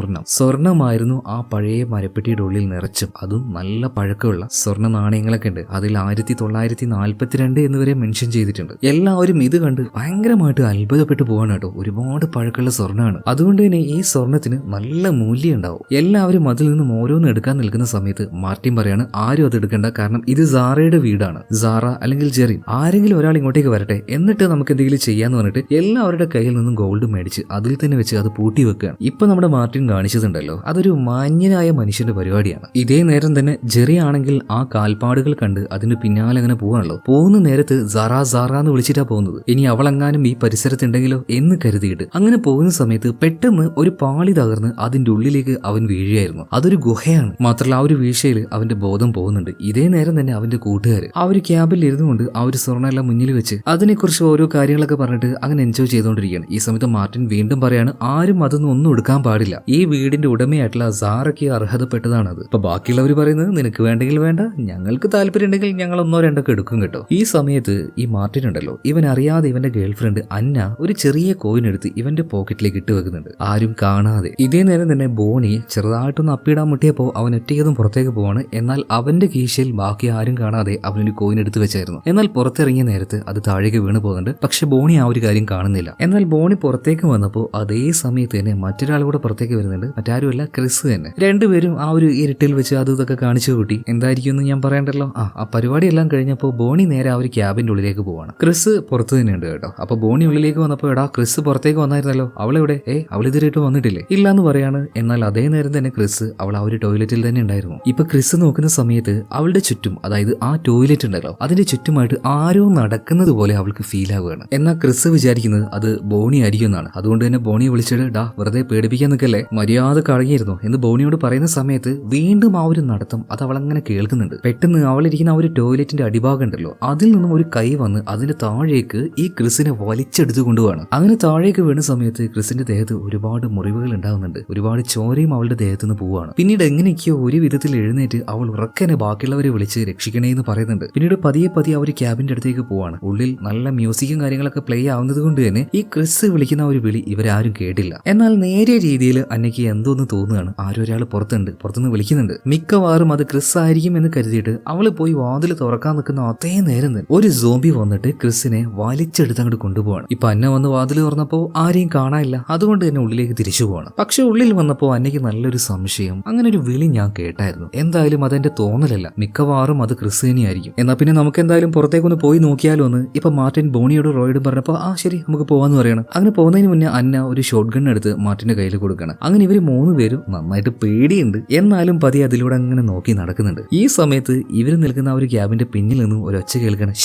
സ്വർണമായിരുന്നു ആ പഴയ മരപ്പെട്ടിയുടെ ഉള്ളിൽ നിറച്ചും. അതും നല്ല പഴക്കമുള്ള സ്വർണ്ണ നാണയങ്ങളൊക്കെ ഉണ്ട്. അതിൽ 1942 എന്നുവരെ മെൻഷൻ ചെയ്തിട്ടുണ്ട്. എല്ലാവരും ഇത് കണ്ട് ഭയങ്കരമായിട്ട് അത്ഭുതപ്പെട്ടു പോവാണ് കേട്ടോ. ഒരുപാട് പഴക്കമുള്ള സ്വർണ്ണമാണ്. അതുകൊണ്ട് തന്നെ ഈ സ്വർണത്തിന് നല്ല മൂല്യം ഉണ്ടാവും. എല്ലാവരും അതിൽ നിന്നും ഓരോന്ന് എടുക്കാൻ നിൽക്കുന്ന സമയത്ത് മാർട്ടിൻ പറയാണ്, ആരും അത് എടുക്കണ്ട, കാരണം ഇത് സാറയുടെ വീടാണ്. സാറ അല്ലെങ്കിൽ ജെറി ആരെങ്കിലും ഒരാൾ ഇങ്ങോട്ടേക്ക് വരട്ടെ, എന്നിട്ട് നമുക്ക് എന്തെങ്കിലും ചെയ്യാന്ന് പറഞ്ഞിട്ട് എല്ലാവരുടെ കയ്യിൽ നിന്നും ഗോൾഡ് മേടിച്ച് അതിൽ തന്നെ വെച്ച് അത് പൂട്ടി വെക്കുകയാണ്. ഇപ്പൊ നമ്മുടെ മാർട്ടിൻ കാണിച്ചതുണ്ടല്ലോ, അതൊരു മാന്യനായ മനുഷ്യന്റെ പരിപാടിയാണ്. ഇതേ നേരം തന്നെ ജെറി ആണെങ്കിൽ ആ കാൽപ്പാടുകൾ കണ്ട് അതിന് പിന്നാലെ അങ്ങനെ പോവാണല്ലോ. പോകുന്ന നേരത്ത് സാറ എന്ന് വിളിച്ചിട്ടാ പോകുന്നത്. ഇനി അവളെങ്ങാനും ഈ പരിസരത്തുണ്ടെങ്കിലോ എന്ന് കരുതിയിട്ട് അങ്ങനെ പോകുന്ന സമയത്ത് പെട്ടെന്ന് ഒരു പാളി തകർന്ന് അതിന്റെ ഉള്ളിലേക്ക് അവൻ വീഴുകയായിരുന്നു. അതൊരു ഗുഹയാണ്. മാത്രമല്ല ആ ഒരു വീഴ്ചയിൽ അവന്റെ ബോധം പോകുന്നുണ്ട്. ഇതേ നേരം തന്നെ അവന്റെ കൂട്ടുകാർ ആ ഒരു ക്യാബിൽ ഇരുന്നുകൊണ്ട് ആ ഒരു സ്വർണ്ണമെല്ലാം മുന്നിൽ വെച്ച് അതിനെക്കുറിച്ച് ഓരോ കാര്യങ്ങളൊക്കെ പറഞ്ഞിട്ട് അങ്ങനെ എൻജോയ് ചെയ്തുകൊണ്ടിരിക്കുകയാണ്. ഈ സമയത്ത് മാർട്ടിൻ വീണ്ടും പറയാണ്, ആരും അതൊന്നും ഒന്നും എടുക്കാൻ പാടില്ല. ഈ വീടിന്റെ ഉടമയായിട്ടുള്ള സാറയ്ക്ക് അർഹതപ്പെട്ടതാണത്. ഇപ്പൊ ബാക്കിയുള്ളവർ പറയുന്നത് നിനക്ക് വേണ്ടെങ്കിൽ വേണ്ട, ഞങ്ങൾക്ക് താല്പര്യം ഉണ്ടെങ്കിൽ ഞങ്ങൾ ഒന്നോ രണ്ടൊക്കെ എടുക്കും കേട്ടോ. ഈ സമയത്ത് ഈ മാർട്ടിൻ ഉണ്ടല്ലോ, ഇവൻ അറിയാതെ ഇവന്റെ ഗേൾഫ്രണ്ട് അന്ന ഒരു ചെറിയ കോയിൻ എടുത്ത് ഇവന്റെ പോക്കറ്റിലേക്ക് ഇട്ട് വെക്കുന്നുണ്ട്, ആരും കാണാതെ. ഇതേ നേരം തന്നെ ബോണി ചെറുതായിട്ടൊന്ന് അപ്പിടാൻ മുട്ടിയപ്പോൾ അവൻ ഒറ്റയ്ക്കതും പുറത്തേക്ക് പോവാണ്. എന്നാൽ അവന്റെ കീശയിൽ ബാക്കി ആരും കാണാതെ അവനൊരു കോയിൻ എടുത്ത് വെച്ചായിരുന്നു. എന്നാൽ പുറത്തിറങ്ങിയ നേരത്ത് അത് താഴേക്ക് വീണ് പോകുന്നുണ്ട്. പക്ഷെ ബോണി ആ ഒരു കാര്യം കാണുന്നില്ല. എന്നാൽ ബോണി പുറത്തേക്ക് വന്നപ്പോൾ അതേ സമയത്ത് തന്നെ മറ്റൊരാൾ കൂടെ പുറത്തേക്ക് വരുന്നുണ്ട്. മറ്റാരുമല്ല, ക്രിസ് തന്നെ. രണ്ടുപേരും ആ ഒരു ഇരുട്ടിൽ വെച്ച് അത് ഇതൊക്കെ കാണിച്ചു കൂട്ടി. എന്തായിരിക്കും എന്ന് ഞാൻ പറയണ്ടല്ലോ. ആ പരിപാടി എല്ലാം കഴിഞ്ഞപ്പോൾ ബോണി നേരെ ആ ഒരു ക്യാബിന്റെ ഉള്ളിലേക്ക് പോവാണ്. ക്രിസ് പുറത്ത് തന്നെയുണ്ട് കേട്ടോ. അപ്പൊ ബോണി ഉള്ളിലേക്ക് വന്നപ്പോൾ എടാ ക്രിസ് പുറത്തേക്ക് വന്നായിരുന്നല്ലോ, അവളെവിടെ? അവൾ ഇതിലായിട്ട് വന്നിട്ടില്ലേ? ഇല്ല എന്ന് പറയാണ്. എന്നാൽ അതേ നേരം തന്നെ ക്രിസ് അവൾ ആ ഒരു ടോയ്ലറ്റിൽ തന്നെ ഉണ്ടായിരുന്നു. ഇപ്പൊ ക്രിസ് നോക്കുന്ന സമയത്ത് അവളുടെ ചുറ്റും, അതായത് ആ ടോയ്ലറ്റ് ഉണ്ടല്ലോ അതിന്റെ ചുറ്റുമായിട്ട് ആരോ നടക്കുന്നത് പോലെ അവൾക്ക് ഫീൽ ആവുകയാണ്. എന്നാൽ ക്രിസ് വിചാരിക്കുന്നത് അത് ബോണി ആയിരിക്കും എന്നാണ്. അതുകൊണ്ട് തന്നെ ബോണിയെ വിളിച്ചിട്ട് ഡാ വെറുതെ പേടിപ്പിക്കാൻ നിൽക്കല്ലേ, മര്യാദ കളങ്ങിയിരുന്നു എന്ന് ബോണിയോട് പറയുന്ന സമയത്ത് വീണ്ടും ആ ഒരു നടത്തം അത് അവളങ്ങനെ കേൾക്കുന്നുണ്ട്. പെട്ടെന്ന് അവളിരിക്കുന്ന ആ ഒരു ടോയ്ലറ്റിന്റെ അടിഭാഗം ഉണ്ടല്ലോ അതിൽ നിന്നും ഒരു കൈ വന്ന് അതിന്റെ താഴേക്ക് ഈ ക്രിസിനെ വലിച്ചെടുത്തു കൊണ്ടുപോവാണ്. അങ്ങനെ താഴേക്ക് വീണ സമയത്ത് ക്രിസിന്റെ ദേഹത്ത് ഒരുപാട് മുറിവുകൾ ഉണ്ടാകുന്നുണ്ട്. ഒരുപാട് ചോരയും അവളുടെ ദേഹത്ത് നിന്ന് പോവാണ്. പിന്നീട് എങ്ങനെയൊക്കെയോ ഒരു വിധത്തിൽ എഴുന്നേറ്റ് അവൾ ഉറക്കനെ ബാക്കിയുള്ളവരെ വിളിച്ച് രക്ഷിക്കണേ എന്ന് പറയുന്നുണ്ട്. പിന്നീട് പതിയെ ആ ഒരു ക്യാബിന്റെ അടുത്തേക്ക് പോവാണ്. ഉള്ളിൽ നല്ല മ്യൂസിക്കും കാര്യങ്ങളൊക്കെ പ്ലേ ആവുന്നത് കൊണ്ട് തന്നെ ഈ ക്രിസ് വിളിക്കുന്ന ഒരു വിളി ഇവരാരും കേട്ടില്ല. എന്നാൽ നേരിയ രീതിയിൽ അന്നയ്ക്ക് എന്തോന്ന് തോന്നുകയാണ്, ആരോ ഒരാൾ പുറത്തുനിന്ന് വിളിക്കുന്നുണ്ട്. മിക്കവാറും അത് ക്രിസ് ആയിരിക്കും എന്ന് കരുതിയിട്ട് അവള് പോയി വാതിൽ തുറക്കാൻ നിൽക്കുന്ന അതേ നേരം തന്നെ ഒരു സോംബി വന്നിട്ട് ക്രിസിനെ വലിച്ചെടുത്ത് അങ്ങോട്ട് കൊണ്ടുപോവാണ്. ഇപ്പൊ അന്ന വന്ന് വാതിൽ തുറന്നപ്പോ ആരെയും കാണാനില്ല. അതുകൊണ്ട് തന്നെ ഉള്ളിലേക്ക് തിരിച്ചു പോവാണ്. പക്ഷെ ഉള്ളിൽ വന്നപ്പോ അന്നയ്ക്ക് നല്ലൊരു സംശയം, അങ്ങനെ ഒരു വിളി ഞാൻ കേട്ടായിരുന്നു. എന്തായാലും അതെന്റെ തോന്നലല്ല, മിക്കവാറും അത് ക്രിസ് തന്നെയായിരിക്കും. എന്നാ പിന്നെ നമുക്ക് എന്തായാലും പുറത്തേക്കൊന്ന് പോയി നോക്കിയാലോ എന്ന് ഇപ്പൊ മാർട്ടിൻ ബോണിയോട് റോയിഡും പറഞ്ഞപ്പോ ആ ശരി നമുക്ക് പോവാന്ന് പറയണം. അങ്ങനെ പോകുന്നതിന് മുന്നേ അന്ന ഒരു ഷോട്ട് ഗൺ എടുത്ത് മാർട്ടിന്റെ കയ്യിൽ കൊടുക്കണം. അങ്ങനെ ഇവര് 3 പേരും നന്നായിട്ട് പേടിയുണ്ട്, എന്നാലും പതിയെ അതിലൂടെ അങ്ങനെ നോക്കി നടക്കുന്നുണ്ട്. ഈ സമയത്ത് ഇവര് നിൽക്കുന്ന ആ ഒരു ക്യാബിന്റെ പിന്നിൽ നിന്നും ഒരു ഒച്ച കേൾക്കണം.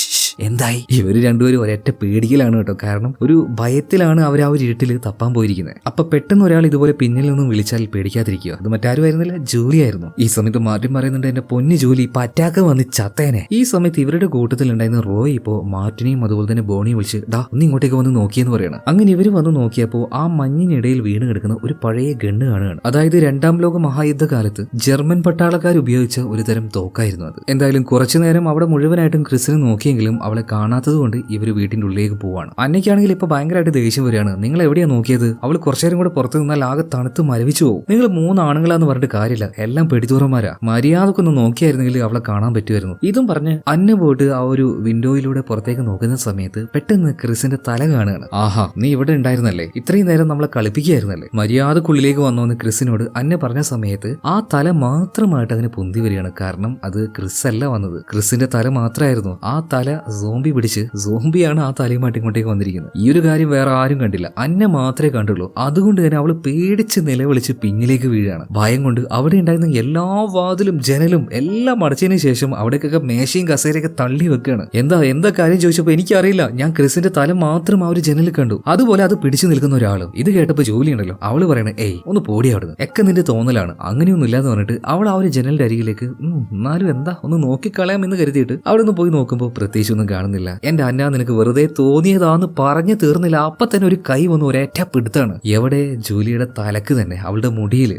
എന്തായി? ഇവര് രണ്ടുപേരും ഒരൊറ്റ പേടിക്കലാണ് കേട്ടോ. കാരണം ഒരു ഭയത്തിലാണ് അവർ ആ ഒരു ഇരുട്ടിൽ തപ്പാൻ പോയിരിക്കുന്നത്. അപ്പൊ പെട്ടെന്ന് ഒരാൾ ഇതുപോലെ പിന്നിൽ നിന്നും വിളിച്ചാൽ പേടിക്കാതിരിക്കുക. അത് മറ്റാരും ആയിരുന്നില്ല, ജൂലി ആയിരുന്നു. ഈ സമയത്ത് മാർട്ടിൻ പറയുന്നുണ്ട്, എന്റെ പൊന്നു ജൂലി ഇപ്പൊ അറ്റാക്ക് വന്ന് ചത്തേനെ. ഈ സമയത്ത് ഇവരുടെ കൂട്ടത്തിൽ ഉണ്ടായിരുന്ന റോയ് ഇപ്പോ മാർട്ടിനെയും അതുപോലെ തന്നെ ബോണിയും വിളിച്ച് ഡാ ഒന്ന് ഇങ്ങോട്ടേക്ക് വന്ന് നോക്കിയെന്ന് പറയണം. അങ്ങനെ ഇവര് വന്ന് നോക്കിയപ്പോ ആ മഞ്ഞിനിടയിൽ വീണ് കിടക്കുന്ന ഒരു പഴയ ഗണ്ണ് കാണുകയാണ്. അതായത് 2ാം ലോക മഹായുദ്ധ കാലത്ത് ജർമ്മൻ പട്ടാളക്കാർ ഉപയോഗിച്ച ഒരു തരം തോക്കായിരുന്നു അത്. എന്തായാലും കുറച്ചു നേരം അവിടെ മുഴുവനായിട്ടും ക്രിസിനെ നോക്കിയെങ്കിലും അവളെ കാണാത്തത് കൊണ്ട് ഇവര് വീട്ടിന്റെ ഉള്ളിലേക്ക് പോവാണ്. അന്നയ്ക്കാണെങ്കിൽ ഇപ്പൊ ഭയങ്കരമായിട്ട് ദേഷ്യം വരികയാണ്. നിങ്ങൾ എവിടെയാ നോക്കിയത്? അവൾ കുറച്ചേരം കൂടെ പുറത്ത് നിന്നാൽ ആകെ തണുത്ത് മരവിച്ചു പോകും. നിങ്ങൾ 3 ആണുങ്ങളാന്ന് പറഞ്ഞിട്ട് കാര്യമില്ല, എല്ലാം പെടിതൂറന്മാരാ. മര്യാദക്കൊന്ന് നോക്കിയായിരുന്നെങ്കിൽ അവളെ കാണാൻ പറ്റുമായിരുന്നു. ഇതും പറഞ്ഞ് അന്ന പോയിട്ട് ആ ഒരു വിൻഡോയിലൂടെ പുറത്തേക്ക് നോക്കുന്ന സമയത്ത് പെട്ടെന്ന് ക്രിസിന്റെ തല കാണുകയാണ്. ആഹാ, നീ ഇവിടെ ഉണ്ടായിരുന്നല്ലേ, ഇത്രയും നേരം നമ്മളെ കളിപ്പിക്കുകയായിരുന്നല്ലേ, മര്യാദക്കുള്ളിലേക്ക് വന്നോന്ന് ക്രിസിനോട് അന്ന പറഞ്ഞ സമയത്ത് ആ തല മാത്രമായിട്ട് അതിന് പൊന്തി വരികയാണ്. കാരണം അത് ക്രിസ് അല്ല വന്നത്, ക്രിസിന്റെ തല മാത്രമായിരുന്നു. ആ തല സോംബി പിടിച്ച് സോംബിയാണ് ആ തലയുമായിട്ട് ഇങ്ങോട്ടേക്ക് വന്നിരിക്കുന്നത്. ഈ ഒരു കാര്യം വേറെ ആരും കണ്ടില്ല, അന്ന മാത്രമേ കണ്ടുള്ളൂ. അതുകൊണ്ട് തന്നെ അവള് പേടിച്ച് നിലവിളിച്ച് പിന്നിലേക്ക് വീഴാണ്. ഭയം കൊണ്ട് അവിടെ ഉണ്ടായിരുന്ന എല്ലാ വാതിലും ജനലും എല്ലാം അടച്ചതിന് ശേഷം അവിടേക്കൊക്കെ മേശയും കസേരയൊക്കെ തള്ളി വെക്കുകയാണ്. എന്താ കാര്യം ചോദിച്ചപ്പോ എനിക്കറിയില്ല, ഞാൻ ക്രിസിന്റെ തല മാത്രം ആ ഒരു ജനലിൽ കണ്ടു, അതുപോലെ അത് പിടിച്ചു നിൽക്കുന്ന ഒരാളും. ഇത് കേട്ടപ്പോ ജോലി ഉണ്ടല്ലോ, അവള് പറയണേ ഏയ് ഒന്ന് പോടി അവിടുന്ന്, ഒക്കെ നിന്റെ തോന്നലാണ്, അങ്ങനെയൊന്നും ഇല്ലാന്ന് പറഞ്ഞിട്ട് അവൾ ആ ഒരു ജനലിന്റെ അരികിലേക്ക് എന്നാലും എന്താ ഒന്ന് നോക്കിക്കളയാം എന്ന് കരുതിയിട്ട് അവിടെ നിന്ന് പോയി നോക്കുമ്പോൾ പ്രത്യേകിച്ച് ഒന്നും കാണുന്നില്ല. എന്റെ അന്ന നിനക്ക് വെറുതെ തോന്നിയതാന്ന് പറഞ്ഞു തീർന്നില്ല, അപ്പൊ തന്നെ ഒരു കൈ വന്ന് ഒരേറ്റ പിടുത്താണ്. എവിടെ? ജൂലിയുടെ തലക്ക് തന്നെ, അവളുടെ മുടിയില്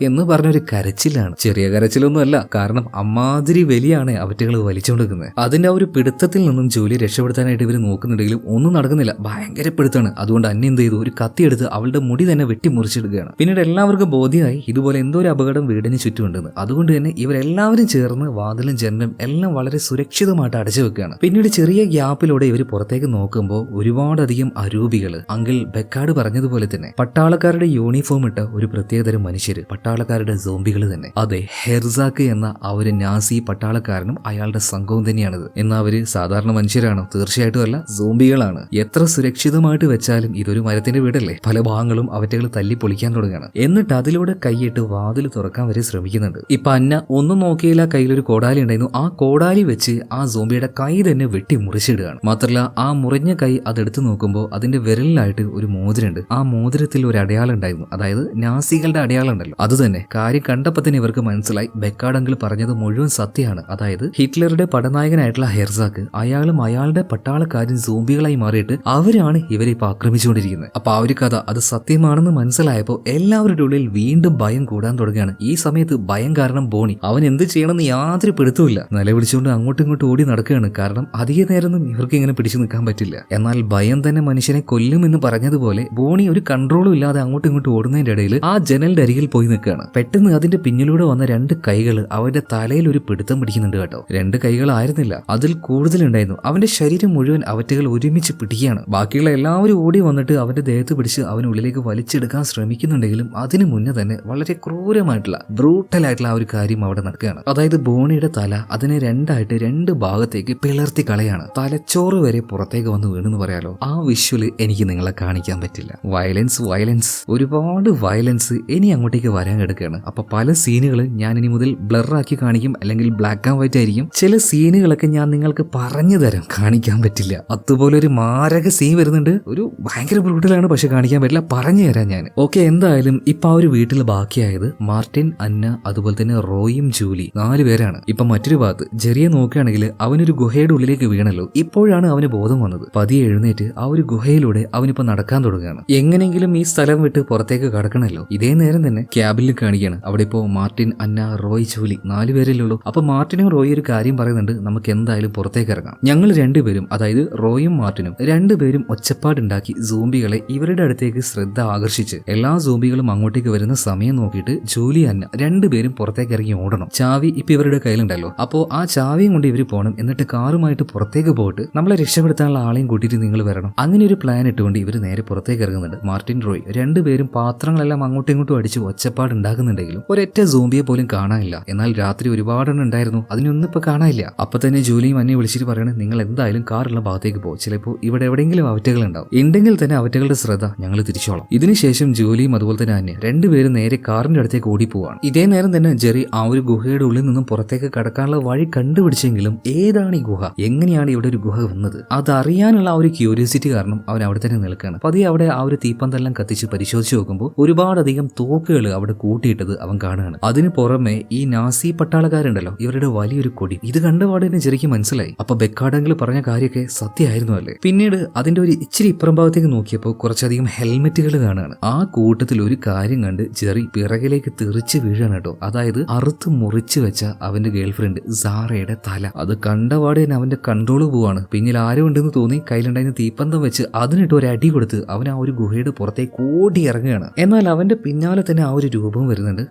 എന്ന് പറഞ്ഞൊരു കരച്ചിലാണ്. ചെറിയ കരച്ചിലൊന്നും അല്ല, കാരണം അമ്മാതിരി വലിയാണ് അവറ്റകൾ വലിച്ചുകൊണ്ടിരിക്കുന്നത്. അതിന്റെ ആ ഒരു പിടുത്തത്തിൽ നിന്നും ജോലി രക്ഷപ്പെടുത്താനായിട്ട് ഇവർ നോക്കുന്നുണ്ടെങ്കിലും ഒന്നും നടക്കുന്നില്ല, ഭയങ്കര പിടുത്താണ്. അതുകൊണ്ട് അന്ന എന്ത് ചെയ്തു, ഒരു കത്തിയെടുത്ത് അവളുടെ മുടി തന്നെ വെട്ടി മുറിച്ചെടുക്കുകയാണ്. പിന്നീട് എല്ലാവർക്കും ബോധ്യമായി ഇതുപോലെ എന്തോ ഒരു അപകടം വീടിന് ചുറ്റുമുണ്ടെന്ന്. അതുകൊണ്ട് തന്നെ ഇവരെല്ലാവരും ചേർന്ന് വാതിലും ജനലും എല്ലാം വളരെ സുരക്ഷിതമായിട്ട് അടച്ചു വെക്കുകയാണ്. പിന്നീട് ചെറിയ ഗ്യാപ്പിലൂടെ ഇവർ പുറത്തേക്ക് നോക്കുമ്പോൾ ഒരുപാടധികം അരൂപികൾ, അങ്കിൾ ബെക്കാർഡ് പറഞ്ഞതുപോലെ തന്നെ പട്ടാളക്കാരുടെ യൂണിഫോം ഇട്ട ഒരു പ്രത്യേകതരം മനുഷ്യര്, പട്ടാളക്കാരുടെ സോംബികൾ തന്നെ. അതെ, ഹെർസാക്ക് എന്ന ആ ഒരു നാസി പട്ടാളക്കാരനും അയാളുടെ സംഘവും തന്നെയാണിത്. എന്നാൽ അവര് സാധാരണ മനുഷ്യരാണോ? തീർച്ചയായിട്ടും അല്ല, സോംബികളാണ്. എത്ര സുരക്ഷിതമായിട്ട് വെച്ചാലും ഇതൊരു മരത്തിന്റെ വീടല്ലേ, പല ഭാഗങ്ങളും അവറ്റകൾ തല്ലി പൊളിക്കാൻ തുടങ്ങുകയാണ്. എന്നിട്ട് അതിലൂടെ കൈയിട്ട് വാതിൽ തുറക്കാൻ വരെ ശ്രമിക്കുന്നുണ്ട്. ഇപ്പൊ അന്ന ഒന്നും നോക്കിയില്ല, കയ്യിലൊരു കോടാലി ഉണ്ടായിരുന്നു. ആ കോടാലി വെച്ച് ആ സോംബിയുടെ കൈ തന്നെ വെട്ടി മുറിച്ചിടുകയാണ്. മാത്രമല്ല ആ മുറിഞ്ഞ കൈ അതെടുത്ത് നോക്കുമ്പോൾ അതിന്റെ വിരലിലായിട്ട് ഒരു മോതിരമുണ്ട്. ആ മോതിരത്തിൽ ഒരു അടയാളം ഉണ്ടായിരുന്നു, അതായത് നാസികളുടെ അടയാളം ഉണ്ടല്ലോ, അത് തന്നെ. കാര്യം കണ്ടപ്പോൾ തന്നെ ഇവർക്ക് മനസ്സിലായി ബെക്കാർഡ് അങ്കിൾ പറഞ്ഞത് മുഴുവൻ സത്യമാണ്. അതായത് ഹിറ്റ്ലറുടെ പടനായകനായിട്ടുള്ള ഹെർസാക്ക് അയാളും അയാളുടെ പട്ടാളക്കാരും സോംബികളായി മാറിയിട്ട് അവരാണ് ഇവരെ ഇപ്പൊ ആക്രമിച്ചുകൊണ്ടിരിക്കുന്നത്. അപ്പൊ ആ ഒരു കഥ അത് സത്യമാണെന്ന് മനസ്സിലായപ്പോൾ എല്ലാവരുടെ ഉള്ളിൽ വീണ്ടും ഭയം കൂടാൻ തുടങ്ങുകയാണ്. ഈ സമയത്ത് ഭയം കാരണം ബോണി അവൻ എന്ത് ചെയ്യണമെന്ന് യാതൊരു പിടുത്തമില്ല, നിലവിളിച്ചുകൊണ്ട് അങ്ങോട്ടും ഇങ്ങോട്ടും ഓടി നടക്കുകയാണ്. കാരണം അധിക നേരമൊന്നും ഇവർക്ക് ഇങ്ങനെ പിടിച്ചു നിൽക്കാൻ പറ്റില്ല. എന്നാൽ ഭയം തന്നെ മനുഷ്യനെ കൊല്ലുമെന്ന് പറഞ്ഞതുപോലെ ബോണി ഒരു കൺട്രോളും ഇല്ലാതെ അങ്ങോട്ടും ഇങ്ങോട്ടും ഓടുന്നതിന്റെ ഇടയിൽ ആ ജനലിന്റെ അരികിൽ പോയി നിൽക്കുകയാണ്. പെട്ടെന്ന് അതിന്റെ പിന്നിലൂടെ വന്ന 2 കൈകൾ അവന്റെ തലയിൽ ഒരു പിടുത്തം പിടിക്കുന്നുണ്ട് കേട്ടോ. 2 കൈകളായിരുന്നില്ല, അതിൽ കൂടുതലുണ്ടായിരുന്നു. അവന്റെ ശരീരം മുഴുവൻ അവറ്റകൾ ഒരുമിച്ച് പിടിക്കുകയാണ്. ബാക്കിയുള്ള എല്ലാവരും ഓടി വന്നിട്ട് അവന്റെ ദേഹത്ത് പിടിച്ച് അവനുള്ളിലേക്ക് വലിച്ചെടുക്കാൻ ശ്രമിക്കുന്നുണ്ടെങ്കിലും അതിനു മുന്നേ തന്നെ വളരെ ക്രൂരമായിട്ടുള്ള ബ്രൂട്ടലായിട്ടുള്ള ആ ഒരു കാര്യം അവിടെ നടക്കുകയാണ്. അതായത് ബോണിയുടെ തല അതിനെ രണ്ടായിട്ട് 2 ഭാഗത്തേക്ക് പിളർത്തി കളയാണ്. തലച്ചോറ് വരെ പുറത്തേക്ക് വന്ന് വീണെന്ന് പറയാലോ. ആ വിഷ്വല് എനിക്ക് നിങ്ങളെ കാണിക്കാൻ പറ്റില്ല. വയലൻസ്, ഒരുപാട് വയലൻസ് ഇനി അങ്ങോട്ടേക്ക് വരാൻ കിടക്കുകയാണ്. അപ്പൊ പല സീനുകൾ ഞാൻ ഇനി മുതൽ ബ്ലറാക്കി കാണിക്കും, അല്ലെങ്കിൽ ബ്ലാക്ക് ആൻഡ് വൈറ്റ് ആയിരിക്കും. ചില സീനുകളൊക്കെ ഞാൻ നിങ്ങൾക്ക് പറഞ്ഞു തരാം, കാണിക്കാൻ പറ്റില്ല. അതുപോലെ ഒരു മാരക സീൻ വരുന്നുണ്ട്, ഒരു ഭയങ്കര ബ്രൂട്ടലാണ്, പക്ഷെ കാണിക്കാൻ പറ്റില്ല, പറഞ്ഞു തരാം ഞാൻ. ഓക്കെ, എന്തായാലും ഇപ്പൊ ആ ഒരു വീട്ടിൽ ബാക്കിയായത് മാർട്ടിൻ, അന്ന, അതുപോലെ തന്നെ റോയും ജൂലി, 4 പേരാണ്. ഇപ്പൊ മറ്റൊരു ഭാഗത്ത് ജെറിയെ നോക്കുകയാണെങ്കിൽ അവനൊരു ഗുഹയുടെ ഉള്ളിലേക്ക് വീണല്ലോ. ഇപ്പോഴാണ് അവന് ബോധം വന്നത്. പതിയെ എഴുന്നേറ്റ് ആ ഒരു ഗുഹയിലൂടെ അവനിപ്പോ നടക്കാൻ തുടങ്ങുകയാണ്. എങ്ങനെങ്കിലും ഈ സ്ഥലം വിട്ട് പുറത്തേക്ക് കടക്കണല്ലോ. ഇതേ നേരം തന്നെ ക്യാബിൽ കാണിക്കുകയാണ്. അവിടെ ഇപ്പോൾ മാർട്ടിൻ, അന്ന, റോയ്, ജൂലി 4 പേരല്ലേ. അപ്പൊ മാർട്ടിനും റോയി ഒരു കാര്യം പറയുന്നുണ്ട്, നമുക്ക് എന്തായാലും പുറത്തേക്ക് ഇറങ്ങാം. ഞങ്ങൾ 2 പേരും, അതായത് റോയും മാർട്ടിനും 2 പേരും ഒച്ചപ്പാടുണ്ടാക്കി സോംബികളെ ഇവരുടെ അടുത്തേക്ക് ശ്രദ്ധ ആകർഷിച്ച് എല്ലാ സോംബികളും അങ്ങോട്ടേക്ക് വരുന്ന സമയം നോക്കിയിട്ട് ജൂലി, അന്ന 2 പേരും പുറത്തേക്ക് ഇറങ്ങി ഓടണം. ചാവി ഇപ്പൊ ഇവരുടെ കയ്യിലുണ്ടല്ലോ. അപ്പോ ആ ചാവിയും കൊണ്ട് ഇവർ പോകണം. എന്നിട്ട് കാറുമായിട്ട് പുറത്തേക്ക് പോയിട്ട് നമ്മളെ രക്ഷപ്പെടുത്താനുള്ള ആളെയും കൂട്ടിയിട്ട് നിങ്ങൾ വരണം. അങ്ങനെ ഒരു പ്ലാൻ ഇട്ടുകൊണ്ട് ഇവർ നേരെ പുറത്തേക്ക് ഇറങ്ങുന്നുണ്ട്. മാർട്ടിൻ, റോയ് 2 പേരും പാത്രങ്ങളെല്ലാം അങ്ങോട്ടും ഇങ്ങോട്ടും അടിച്ച് ഒച്ചപ്പാടുണ്ടാക്കുന്നുണ്ടെങ്കിലും ഒരൊറ്റ സോംബിയെ പോലും കാണാനില്ല. എന്നാൽ രാത്രി ഒരുപാടെണ്ണം ഉണ്ടായിരുന്നു, അതിനൊന്നും ഇപ്പൊ കാണാനില്ല. അപ്പൊ തന്നെ ജൂലിയും അന്നയെ വിളിച്ചിട്ട് പറയണേ, നിങ്ങൾ എന്തായാലും കാറുള്ള ഭാഗത്തേക്ക് പോകും, ചിലപ്പോൾ ഇവിടെ എവിടെയെങ്കിലും അവറ്റകൾ ഉണ്ടാവും, ഉണ്ടെങ്കിൽ തന്നെ അവറ്റകളുടെ ശ്രദ്ധ ഞങ്ങൾ തിരിച്ചോളാം. ഇതിനുശേഷം ജൂലിയും അതുപോലെ തന്നെ അന്യ 2 പേരും നേരെ കാറിന്റെ അടുത്തേക്ക് ഓടിപ്പോവാണ്. ഇതേ നേരം തന്നെ ജെറി ആ ഒരു ഗുഹയുടെ ഉള്ളിൽ നിന്നും പുറത്തേക്ക് കടക്കാനുള്ള വഴി കണ്ടുപിടിച്ചെങ്കിലും ഏതാണ് ഈ ഗുഹ, എങ്ങനെയാണ് ഇവിടെ ഒരു ഗുഹ വന്നത്, അതറിയാനുള്ള ആ ഒരു ക്യൂരിയോസിറ്റി കാരണം അവൻ അവിടെ തന്നെ നിൽക്കുകയാണ്. പതിയെ അവിടെ ആ ഒരു തീപ്പന്തെല്ലാം കത്തിച്ച് പരിശോധിച്ച് നോക്കുമ്പോൾ ഒരുപാടധികം തോക്കുകൾ അവിടെ കൂട്ടിയിട്ടത് അവൻ കാണുകയാണ്. അതിന് പുറമെ ഈ നാസി പട്ടാളക്കാരുണ്ടല്ലോ ഇവരുടെ വലിയൊരു കൊടി. ഇത് കണ്ടപാട് തന്നെ ജെറിക്ക് മനസ്സിലായി. അപ്പൊ ബെക്കാർഡെങ്കിൽ പറഞ്ഞ കാര്യമൊക്കെ സത്യമായിരുന്നു അല്ലേ. പിന്നീട് അതിന്റെ ഒരു ഇച്ചിരി ഇപ്പുറം ഭാഗത്തേക്ക് നോക്കിയപ്പോൾ കുറച്ചധികം ഹെൽമെറ്റുകൾ കാണുകയാണ്. ആ കൂട്ടത്തിൽ ഒരു കാര്യം കണ്ട് ജെറി പിറകിലേക്ക് തെറിച്ച് വീഴാണ് കേട്ടോ. അതായത് അറുത്ത് മുറിച്ച് വെച്ച അവന്റെ ഗേൾഫ്രണ്ട് സാറയുടെ തല. അത് കണ്ടപാട് തന്നെ അവന്റെ കൺട്രോള് പോവാണ്. പിന്നിൽ ആരും ഉണ്ടെന്ന് തോന്നി കയ്യിലുണ്ടായിരുന്ന തീപ്പന്തം വെച്ച് അതിനിട്ട് ഒരു അടി കൊടുത്ത് അവൻ ആ ഒരു ഗുഹയുടെ പുറത്തേക്ക് ഓടി ഇറങ്ങുകയാണ്. എന്നാൽ അവന്റെ പിന്നാലെ തന്നെ ആ ഒരു രൂപം വരുന്നുണ്ട്.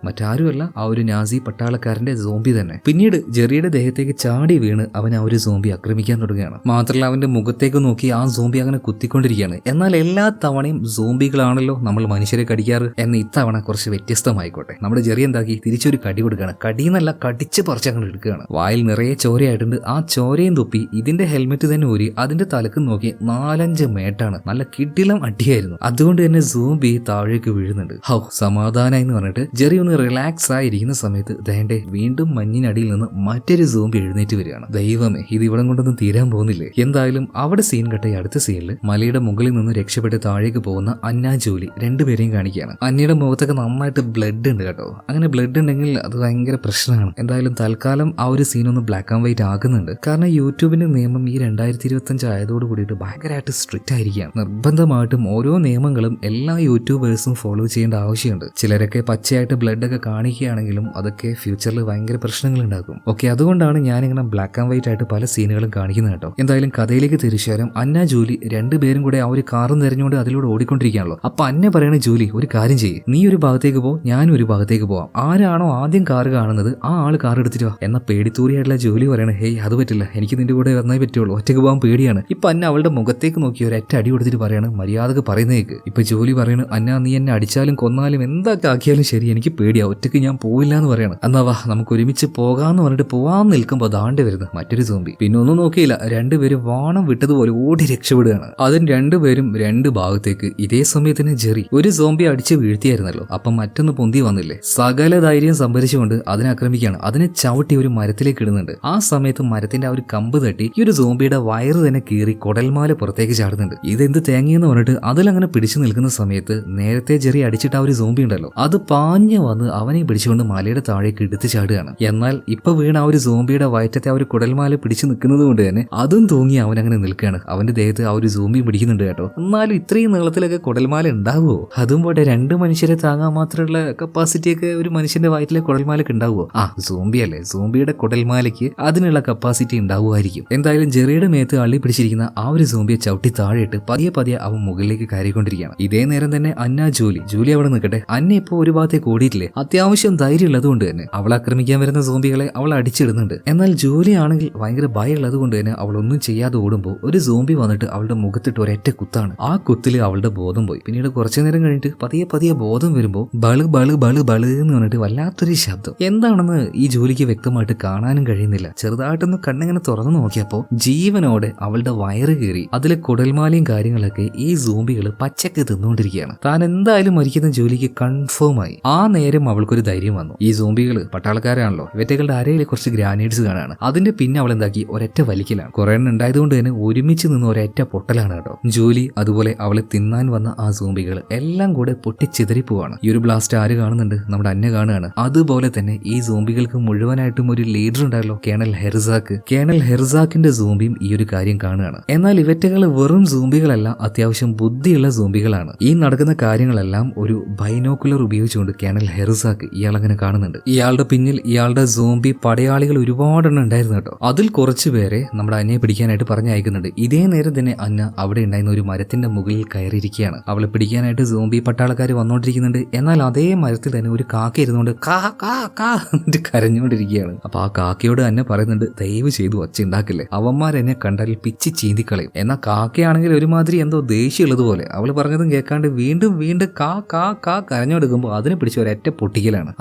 മറ്റാരുമല്ല, ആ ഒരു നാസി പട്ടാളക്കാരന്റെ സോംബി തന്നെ. പിന്നീട് ജെറിയുടെ ദേഹത്തേക്ക് ചാടി വീണ് അവൻ ആ ഒരു സോംബി ആക്രമിക്കാൻ തുടങ്ങുകയാണ്. മാത്രമല്ല അവന്റെ മുഖത്തേക്ക് നോക്കി ആ സോംബി അങ്ങനെ കുത്തിക്കൊണ്ടിരിക്കുകയാണ്. എന്നാൽ എല്ലാ തവണയും സോംബികളാണല്ലോ നമ്മൾ മനുഷ്യരെ കടിക്കാറ്, എന്ന് ഇത്തവണ കുറച്ച് വ്യത്യസ്തമായിക്കോട്ടെ. നമ്മുടെ ജെറി എന്താക്കി തിരിച്ചൊരു കടി കൊടുക്കുകയാണ്. കടിയെന്നല്ല, കടിച്ച് പറിച്ചങ്ങനെ എടുക്കുകയാണ്. വായിൽ നിറയെ ചോരയായിട്ടുണ്ട്. ആ ചോരയും തുപ്പി ഇതിന്റെ ഹെൽമെറ്റ് തന്നെ ഊരി അതിന്റെ തലക്ക് നോക്കി 4-5 മേട്ടാണ്. നല്ല കിടിലം അടിയായിരുന്നു. അതുകൊണ്ട് തന്നെ സോംബി താഴേക്ക് വീഴുന്നുണ്ട്. ഹൗ സമാധാനായി എന്ന് പറഞ്ഞിട്ട് ജെറി ഒന്ന് റിലാക്സ് ആയിരിക്കുന്ന സമയത്ത് ദേണ്ടേ വീണ്ടും മഞ്ഞിനടിയിൽ നിന്ന് മറ്റൊരു സോംബി എഴുന്നേറ്റ് വരികയാണ്. ദൈവമേ, ഇത് ഇവിടെ കൊണ്ടൊന്നും തീരാൻ പോകുന്നില്ലേ. എന്തായാലും അവിടെ സീൻ കട്ട അടുത്ത സീനിൽ മലയുടെ മുകളിൽ നിന്ന് രക്ഷപ്പെട്ട് താഴേക്ക് പോകുന്ന അന്ന ജോലി രണ്ടുപേരെയും കാണിക്കുകയാണ്. അന്നയുടെ മുഖത്തൊക്കെ നന്നായിട്ട് ബ്ലഡ് ഉണ്ട് കേട്ടോ. അങ്ങനെ ബ്ലഡ് ഉണ്ടെങ്കിൽ അത് ഭയങ്കര പ്രശ്നമാണ്. എന്തായാലും തൽക്കാലം ആ ഒരു സീൻ ഒന്ന് ബ്ലാക്ക് ആൻഡ് വൈറ്റ് ആക്കുന്നുണ്ട്. കാരണം യൂട്യൂബിന്റെ നിയമം ഈ 2025 ആയതോട് കൂടിയിട്ട് ഭയങ്കരമായിട്ട് സ്ട്രിക്റ്റ് ആയിരിക്കുകയാണ്. നിർബന്ധമായിട്ടും ഓരോ നിയമങ്ങളും എല്ലാ യൂട്യൂബേഴ്സും ഫോളോ ചെയ്യേണ്ട ആവശ്യമുണ്ട്. ചിലരൊക്കെ പച്ചയായിട്ട് ബ്ലഡ് ഒക്കെ കാണിക്കുകയാണെങ്കിലും അതൊക്കെ ഫ്യൂച്ചറിൽ ഭയങ്കര പ്രശ്നങ്ങൾ ഉണ്ടാക്കും. ഓക്കെ, അതുകൊണ്ടാണ് ഞാനിങ്ങനെ ബ്ലാക്ക് ആൻഡ് വൈറ്റ് ആയിട്ട് പല സീനുകളും കാണിക്കുന്നത് കേട്ടോ. എന്തായാലും കഥയിലേക്ക് തിരിച്ചു വരാം. അന്ന ജോലി രണ്ടുപേരും കൂടെ ആ ഒരു കാറും തെരഞ്ഞുകൊണ്ട് അതിലൂടെ ഓടിക്കൊണ്ടിരിക്കുകയാണല്ലോ. അപ്പൊ അന്ന പറയണ ജോലി ഒരു കാര്യം ചെയ്യ്, നീ ഒരു ഭാഗത്തേക്ക് പോ, ഞാനും ഒരു ഭാഗത്തേക്ക് പോവാം. ആരാണോ ആദ്യം കാറ് കാണുന്നത് ആ ആള് കാർ എടുത്തിട്ട് വാ. എന്ന പേടിത്തൂരിയായിട്ടുള്ള ജോലി പറയണേ, ഹേയ് അത് പറ്റില്ല, എനിക്ക് നിന്റെ കൂടെ വന്നേ പറ്റുള്ളൂ, ഒറ്റയ്ക്ക് പോകാൻ പേടിയാണ്. ഇപ്പൊ അന്ന അവളുടെ മുഖത്തേക്ക് നോക്കി ഒരൊറ്റ അടി കൊടുത്തിട്ട് പറയാണ്, മര്യാദക്ക് പറയുന്നേക്ക്. ഇപ്പൊ ജോലി പറയണു, അന്ന നീ എന്നെ അടിച്ചാലും കൊന്നാലും എന്തൊക്കെ ആക്കിയാലും ശരി, എനിക്ക് പേടിയാ, ഒറ്റയ്ക്ക് ഞാൻ പോയില്ല എന്ന് പറയാണ്. എന്നാ വാ നമുക്ക് ഒരുമിച്ച് പോകാന്ന് പറഞ്ഞിട്ട് പോവാൻ നിൽക്കുമ്പോൾ ദാണ്ട് വരുന്നു മറ്റൊരു സോംബി. പിന്നെ ഒന്നും നോക്കിയില്ല, രണ്ടുപേരും വാണം വിട്ടതുപോലെ ഓടി രക്ഷപ്പെടുകയാണ്. അതും രണ്ടുപേരും രണ്ട് ഭാഗത്തേക്ക്. ഇതേ സമയത്തിന് ജെറി ഒരു സോംബി അടിച്ച് വീഴ്ത്തിയായിരുന്നല്ലോ, അപ്പം മറ്റൊന്ന് പൊന്തി വന്നില്ലേ. സകല ധൈര്യം സംഭരിച്ചുകൊണ്ട് അതിനെ ആക്രമിക്കുകയാണ്. അതിനെ ചവിട്ടി ഒരു മരത്തിലേക്ക് ഇടുന്നുണ്ട്. ആ സമയത്ത് മരത്തിന്റെ ആ ഒരു കമ്പ് തട്ടി ഈ ഒരു സോംബിയുടെ വയറ് തന്നെ കീറി കുടൽമാല പുറത്തേക്ക് ചാടുന്നുണ്ട്. ഇതെന്ത് തേങ്ങയെന്ന് പറഞ്ഞിട്ട് അതിലങ്ങനെ പിടിച്ചു നിൽക്കുന്ന സമയത്ത് നേരത്തെ ജെറി അടിച്ചിട്ട് ആ ഒരു സോംബി ഉണ്ടല്ലോ അത് പാഞ്ഞു വന്ന് അവനെ പിടിച്ചുകൊണ്ട് മലയുടെ താഴേക്ക് എടുത്ത് ചാടുകയാണ്. എന്നാൽ ഇപ്പൊ വീണ ആ ഒരു സോംബിയുടെ വയറ്റത്തെ ആ ഒരു കുടൽമാല പിടിച്ചു നിൽക്കുന്നത് കൊണ്ട് തന്നെ അതും തൂങ്ങി അവൻ അങ്ങനെ നിൽക്കുകയാണ്. അവന്റെ ദേഹത്ത് ആ ഒരു സോംബി പിടിക്കുന്നുണ്ട് കേട്ടോ. എന്നാലും ഇത്രയും നീളത്തിലൊക്കെ കുടൽമാല ഉണ്ടാവുമോ? അതും പോട്ടെ, 2 മനുഷ്യരെ താങ്ങാൻ മാത്രമുള്ള കപ്പാസിറ്റിയൊക്കെ ഒരു മനുഷ്യന്റെ വയറ്റിലെ കുടൽമാലക്ക് ഉണ്ടാവുമോ? ആ സോംബി അല്ലേ, സോംബിയുടെ കുടൽമാലയ്ക്ക് അതിനുള്ള കപ്പാസിറ്റി ഉണ്ടാവുമായിരിക്കും. എന്തായാലും ജെറിയുടെ മേത്ത് അള്ളി പിടിച്ചിരിക്കുന്ന ആ ഒരു സോംബിയെ ചവിട്ടി താഴെയിട്ട് പതിയെ പതിയെ അവൻ മുകളിലേക്ക് കയറിക്കൊണ്ടിരിക്കുകയാണ്. ഇതേ നേരം തന്നെ അന്ന ജോലി അവിടെ നിൽക്കട്ടെ. അന്ന ഇപ്പോൾ ഒരു ഭാഗത്തേക്ക് ഓടിയിട്ടില്ലേ, അത്യാവശ്യം ധൈര്യം ഉള്ളതുകൊണ്ട് തന്നെ അവളെ ആക്രമിക്കാൻ വരുന്ന സോംബികളെ അവൾ അടിച്ചിടുന്നുണ്ട്. എന്നാൽ ജോലി ആണെങ്കിൽ ഭയങ്കര ഭയം ഉള്ളത് കൊണ്ട് തന്നെ അവൾ ഒന്നും ചെയ്യാതെ ഓടുമ്പോൾ ഒരു സോംബി വന്നിട്ട് അവളുടെ മുഖത്തിട്ട് ഒരൊറ്റ കുത്താണ്. ആ കുത്തിൽ അവളുടെ ബോധം പോയി. പിന്നീട് കുറച്ചു നേരം കഴിഞ്ഞിട്ട് പതിയെ പതിയെ ബോധം വരുമ്പോൾ ബള് ബള് ബള് ബള് എന്ന് പറഞ്ഞിട്ട് വല്ലാത്തൊരു ശബ്ദം. എന്താണെന്ന് ഈ ജോലിക്ക് വ്യക്തമായിട്ട് കാണാനും കഴിയുന്നില്ല. ചെറുതായിട്ടൊന്ന് കണ്ണിങ്ങനെ തുറന്നു നോക്കിയപ്പോൾ ജീവനോടെ അവളുടെ വയറ് കീറി അതിലെ കുടൽമാലയും കാര്യങ്ങളൊക്കെ ഈ സോംബികൾ പച്ചക്ക് തിന്നുകൊണ്ടിരിക്കുകയാണ്. താൻ എന്തായാലും മരിക്കുന്ന ജോലിക്ക് കൺഫേം ആയി. ആ നേരം അവൾക്കൊരു ധൈര്യം വന്നു. ഈ സോംബികൾ പട്ടാളക്കാരാണല്ലോ, ഇവറ്റകളുടെ അരയിൽ കുറച്ച് ഗ്രാനേഡ്സ് കാണാണ്. അതിന്റെ പിന്നെ അവൾ എന്താക്കി ഒരൊറ്റ വലിക്കലാണ്. കുറെ എണ്ണം ഉണ്ടായതുകൊണ്ട് തന്നെ ഒരുമിച്ച് നിന്ന് ഒരൊറ്റ പൊട്ടലാണ് കേട്ടോ. ജോലി അതുപോലെ അവളെ തിന്നാൻ വന്ന ആ സോംബികൾ എല്ലാം കൂടെ പൊട്ടിച്ചിതറിപ്പോവാണ്. ഈ ഒരു ബ്ലാസ്റ്റ് ആര് കാണുന്നുണ്ട്? നമ്മുടെ അന്ന കാണുകയാണ്. അതുപോലെ തന്നെ ഈ സോംബികൾക്ക് മുഴുവനായിട്ടും ഒരു ലീഡർ ഉണ്ടായല്ലോ, കേണൽ ഹെർസാക്ക്. കേണൽ ഹെർസാക്കിന്റെ സോംബിയും ഈ ഒരു കാര്യം കാണുകയാണ്. എന്നാൽ ഇവറ്റകൾ വെറും സോംബികളല്ല, അത്യാവശ്യം ബുദ്ധിയുള്ള സോംബികളാണ്. ഈ നടക്കുന്ന കാര്യങ്ങളെല്ലാം ഒരു ബൈനോക്കുലർ ഉപയോഗിച്ചുകൊണ്ട് കേണൽ ഹെർസാക്ക് ഇയാളങ്ങനെ കാണുന്നുണ്ട്. ഇയാളുടെ പിന്നിൽ ഇയാളുടെ സോംബി പടയാളികൾ ഒരുപാടെണ്ണം ഉണ്ടായിരുന്നു കേട്ടോ. അതിൽ കുറച്ചു പേരെ നമ്മുടെ അന്നയെ പിടിക്കാനായിട്ട് പറഞ്ഞയക്കുന്നുണ്ട്. ഇതേ നേരം തന്നെ അന്ന അവിടെ ഉണ്ടായിരുന്ന ഒരു മരത്തിന്റെ മുകളിൽ കയറിയിരിക്കുകയാണ്. അവളെ പിടിക്കാനായിട്ട് സോംബി പട്ടാളക്കാർ വന്നോണ്ടിരിക്കുന്നുണ്ട്. എന്നാൽ അതേ മരത്തിൽ തന്നെ ഒരു കാക്ക ഇരുന്നുകൊണ്ട് കാ കാ കാ എന്നിട്ട് കരഞ്ഞുകൊണ്ടിരിക്കുകയാണ്. അപ്പൊ ആ കാക്കയോട് അന്ന പറയുന്നുണ്ട്, ദയവ് ചെയ്തു ഒച്ച ഉണ്ടാക്കില്ലേ, അവന്മാരെന്നെ കണ്ടാൽ പിച്ചി ചീന്തിക്കളയും. എന്നാൽ കാക്കയാണെങ്കിൽ ഒരുമാതിരി എന്തോ ദേഷ്യമുള്ളതുപോലെ അവൾ പറഞ്ഞതും കേൾക്കാണ്ട് വീണ്ടും വീണ്ടും കാ കാ കാ കരഞ്ഞെടുക്കുമ്പോൾ അതിനെ പിടിച്ച് ഒരൊറ്റ പൊട്ടിക്കലാണ്.